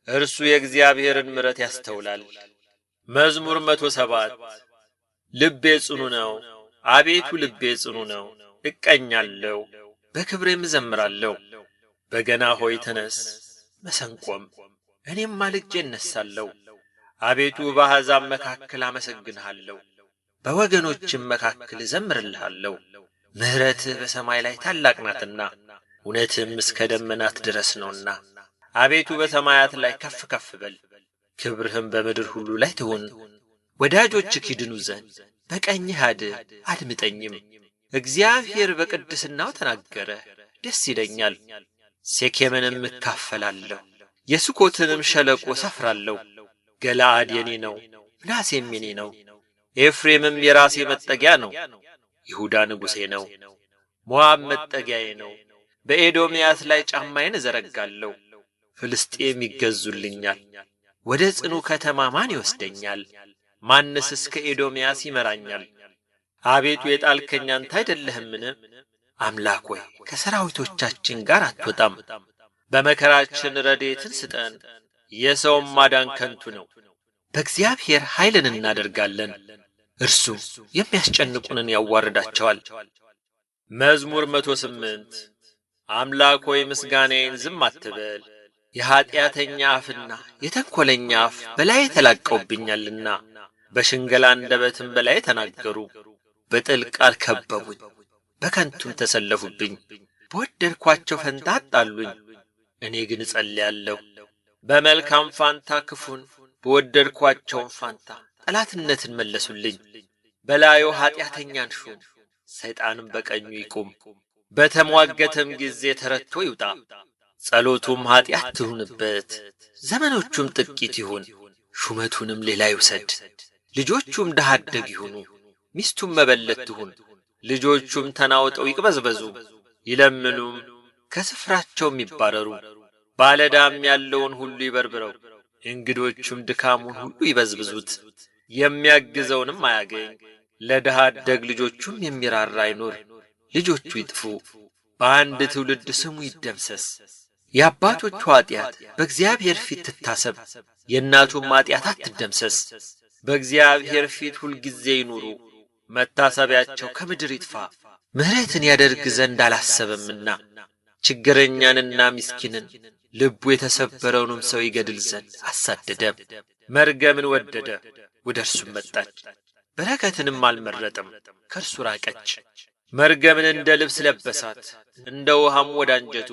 እርሱ የእግዚአብሔርን ምሕረት ያስተውላል። መዝሙር 107 ልቤ ጽኑ ነው፣ አቤቱ ልቤ ጽኑ ነው። እቀኛለሁ፣ በክብሬም እዘምራለሁ። በገና ሆይ ተነስ፣ መሰንቆም፣ እኔም ማልጄ እነሳለሁ። አቤቱ በአሕዛብ መካከል አመሰግንሃለሁ፣ በወገኖችም መካከል እዘምርልሃለሁ። ምሕረትህ በሰማይ ላይ ታላቅ ናትና እውነትም እስከ ደመናት ድረስ ነውና። አቤቱ በሰማያት ላይ ከፍ ከፍ በል፣ ክብርህም በምድር ሁሉ ላይ ትሁን። ወዳጆችህ ይድኑ ዘንድ በቀኝህ አድር፣ አድምጠኝም። እግዚአብሔር በቅድስናው ተናገረ፣ ደስ ይለኛል። ሴኬምንም እካፈላለሁ፣ የሱኮትንም ሸለቆ ሰፍራለሁ። ገለዓድ የኔ ነው፣ ምናሴም የኔ ነው። ኤፍሬምም የራሴ መጠጊያ ነው። ይሁዳ ንጉሴ ነው፣ ሞዓብ መጠጊያዬ ነው። በኤዶምያስ ላይ ጫማዬን እዘረጋለሁ። ፍልስጤም ይገዙልኛል። ወደ ጽኑ ከተማ ማን ይወስደኛል? ማንስ እስከ ኤዶምያስ ይመራኛል? አቤቱ የጣልከኝ አንተ አይደለህምን? አምላክ ሆይ ከሰራዊቶቻችን ጋር አትወጣም። በመከራችን ረድኤትን ስጠን። የሰውም ማዳን ከንቱ ነው። በእግዚአብሔር ኃይልን እናደርጋለን፣ እርሱ የሚያስጨንቁንን ያዋርዳቸዋል። መዝሙር 108 አምላክ ሆይ ምስጋናዬን ዝም አትበል። የኀጢአተኛ አፍና የተንኰለኛ አፍ በላዬ ተላቀውብኛልና፣ በሽንገላ አንደበትም በላዬ ተናገሩ። በጥል ቃል ከበቡኝ፣ በከንቱም ተሰለፉብኝ። በወደድኳቸው ፈንታ አጣሉኝ። እኔ ግን እጸልያለሁ። በመልካም ፋንታ ክፉን፣ በወደድኳቸውም ፋንታ ጠላትነትን መለሱልኝ። በላዩ ኀጢአተኛን ሹም፣ ሰይጣንም በቀኙ ይቁም። በተሟገተም ጊዜ ተረትቶ ይውጣ። ጸሎቱም ኀጢአት ትሁንበት፣ ዘመኖቹም ጥቂት ይሁን። ሹመቱንም ሌላ ይውሰድ። ልጆቹም ድሀ አደግ ይሁኑ፣ ሚስቱም መበለት ትሁን። ልጆቹም ተናውጠው ይቅበዝበዙ፣ ይለምኑም ከስፍራቸውም ይባረሩ። ባለዕዳም ያለውን ሁሉ ይበርብረው፣ እንግዶቹም ድካሙን ሁሉ ይበዝብዙት። የሚያግዘውንም አያገኝ። ለድሀ አደግ ልጆቹም የሚራራ አይኑር። ልጆቹ ይጥፉ፣ በአንድ ትውልድ ስሙ ይደምሰስ። የአባቶቹ ኃጢአት በእግዚአብሔር ፊት ትታሰብ፣ የእናቱም ኃጢአት አትደምሰስ። በእግዚአብሔር ፊት ሁልጊዜ ይኑሩ፣ መታሰቢያቸው ከምድር ይጥፋ። ምሕረትን ያደርግ ዘንድ አላሰበምና፣ ችግረኛንና ምስኪንን ልቡ የተሰበረውንም ሰው ይገድል ዘንድ አሳደደም። መርገምን ወደደ፣ ወደ እርሱም መጣች። በረከትንም አልመረጠም፣ ከእርሱ ራቀች። መርገምን እንደ ልብስ ለበሳት፣ እንደ ውሃም ወደ አንጀቱ፣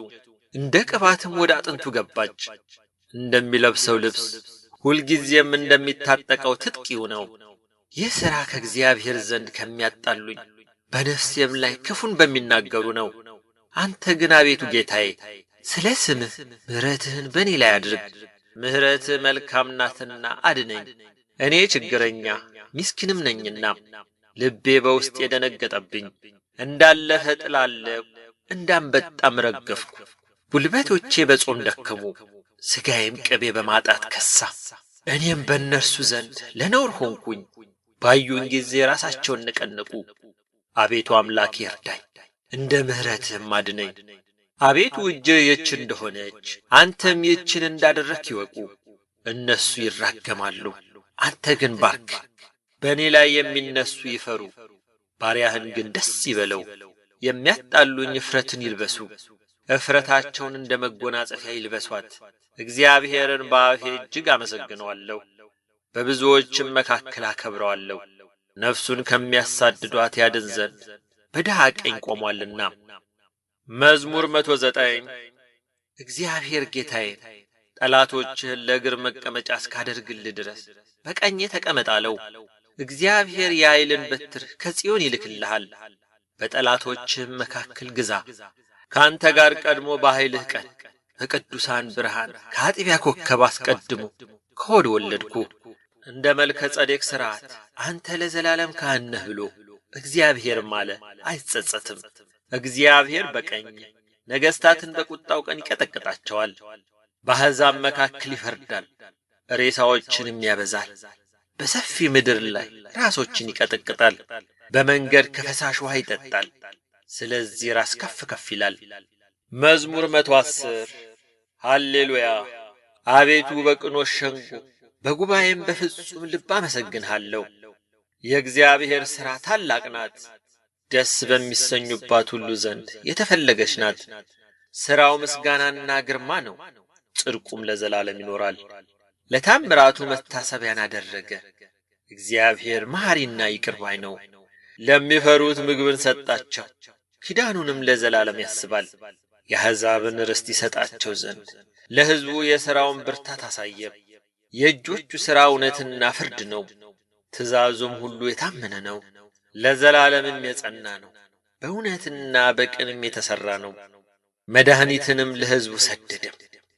እንደ ቅባትም ወደ አጥንቱ ገባች። እንደሚለብሰው ልብስ ሁልጊዜም እንደሚታጠቀው ትጥቂው ነው። ይህ ሥራ ከእግዚአብሔር ዘንድ ከሚያጣሉኝ በነፍሴም ላይ ክፉን በሚናገሩ ነው። አንተ ግን አቤቱ ጌታዬ ስለ ስምህ ምሕረትህን በእኔ ላይ አድርግ። ምሕረትህ መልካም ናትና አድነኝ። እኔ ችግረኛ ምስኪንም ነኝና ልቤ በውስጥ የደነገጠብኝ። እንዳለፈ ጥላለሁ፣ እንዳንበጣም ረገፍኩ። ጉልበቶቼ በጾም ደከሙ፣ ሥጋዬም ቅቤ በማጣት ከሳ። እኔም በእነርሱ ዘንድ ለነውር ሆንኩኝ። ባዩኝ ጊዜ ራሳቸውን ነቀነቁ። አቤቱ አምላኬ እርዳኝ፣ እንደ ምሕረትህም አድነኝ። አቤቱ እጅህ ይህች እንደሆነች አንተም ይህችን እንዳደረግህ ይወቁ። እነሱ ይራገማሉ፣ አንተ ግን ባርክ። በእኔ ላይ የሚነሱ ይፈሩ፣ ባሪያህን ግን ደስ ይበለው። የሚያጣሉኝ እፍረትን ይልበሱ፣ እፍረታቸውን እንደ መጎናጸፊያ ይልበሷት። እግዚአብሔርን በአፌ እጅግ አመሰግነዋለሁ፣ በብዙዎችም መካከል አከብረዋለሁ። ነፍሱን ከሚያሳድዷት ያድን ዘንድ በድሃ ቀኝ ቆሟልና። መዝሙር 109 እግዚአብሔር ጌታዬ ጠላቶችህን ለእግር መቀመጫ እስካደርግልህ ድረስ በቀኜ ተቀመጥ አለው። እግዚአብሔር የኃይልን በትር ከጽዮን ይልክልሃል፣ በጠላቶችህም መካከል ግዛ። ካንተ ጋር ቀድሞ በኃይልህ ቀን በቅዱሳን ብርሃን ከአጥቢያ ኮከብ አስቀድሞ ከሆድ ወለድኩ። እንደ መልከ ጸዴቅ ሥርዓት አንተ ለዘላለም ካህን ነህ ብሎ እግዚአብሔርም አለ አይጸጸትም። እግዚአብሔር በቀኝ ነገሥታትን በቁጣው ቀን ይቀጠቅጣቸዋል። በአሕዛብ መካከል ይፈርዳል፣ ሬሳዎችንም ያበዛል። በሰፊ ምድር ላይ ራሶችን ይቀጠቅጣል። በመንገድ ከፈሳሽ ውሃ ይጠጣል። ስለዚህ ራስ ከፍ ከፍ ይላል። መዝሙር 110 ሃሌሉያ። አቤቱ በቅኖች ሸንጎ በጉባኤም በፍጹም ልብ አመሰግንሃለሁ። የእግዚአብሔር ሥራ ታላቅ ናት፣ ደስ በሚሰኙባት ሁሉ ዘንድ የተፈለገች ናት። ሥራው ምስጋናና ግርማ ነው፣ ጽድቁም ለዘላለም ይኖራል። ለታምራቱ መታሰቢያን አደረገ። እግዚአብሔር መሐሪና ይቅር ባይ ነው። ለሚፈሩት ምግብን ሰጣቸው፣ ኪዳኑንም ለዘላለም ያስባል። የአሕዛብን ርስት ይሰጣቸው ዘንድ ለሕዝቡ የሥራውን ብርታት አሳየ። የእጆቹ ሥራ እውነትና ፍርድ ነው፣ ትእዛዙም ሁሉ የታመነ ነው፣ ለዘላለምም የጸና ነው። በእውነትና በቅንም የተሠራ ነው። መድኃኒትንም ለሕዝቡ ሰደደ፣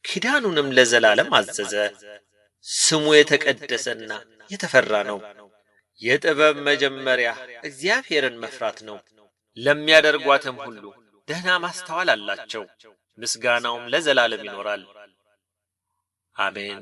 ኪዳኑንም ለዘላለም አዘዘ። ስሙ የተቀደሰና የተፈራ ነው። የጥበብ መጀመሪያ እግዚአብሔርን መፍራት ነው። ለሚያደርጓትም ሁሉ ደህና ማስተዋል አላቸው። ምስጋናውም ለዘላለም ይኖራል። አሜን።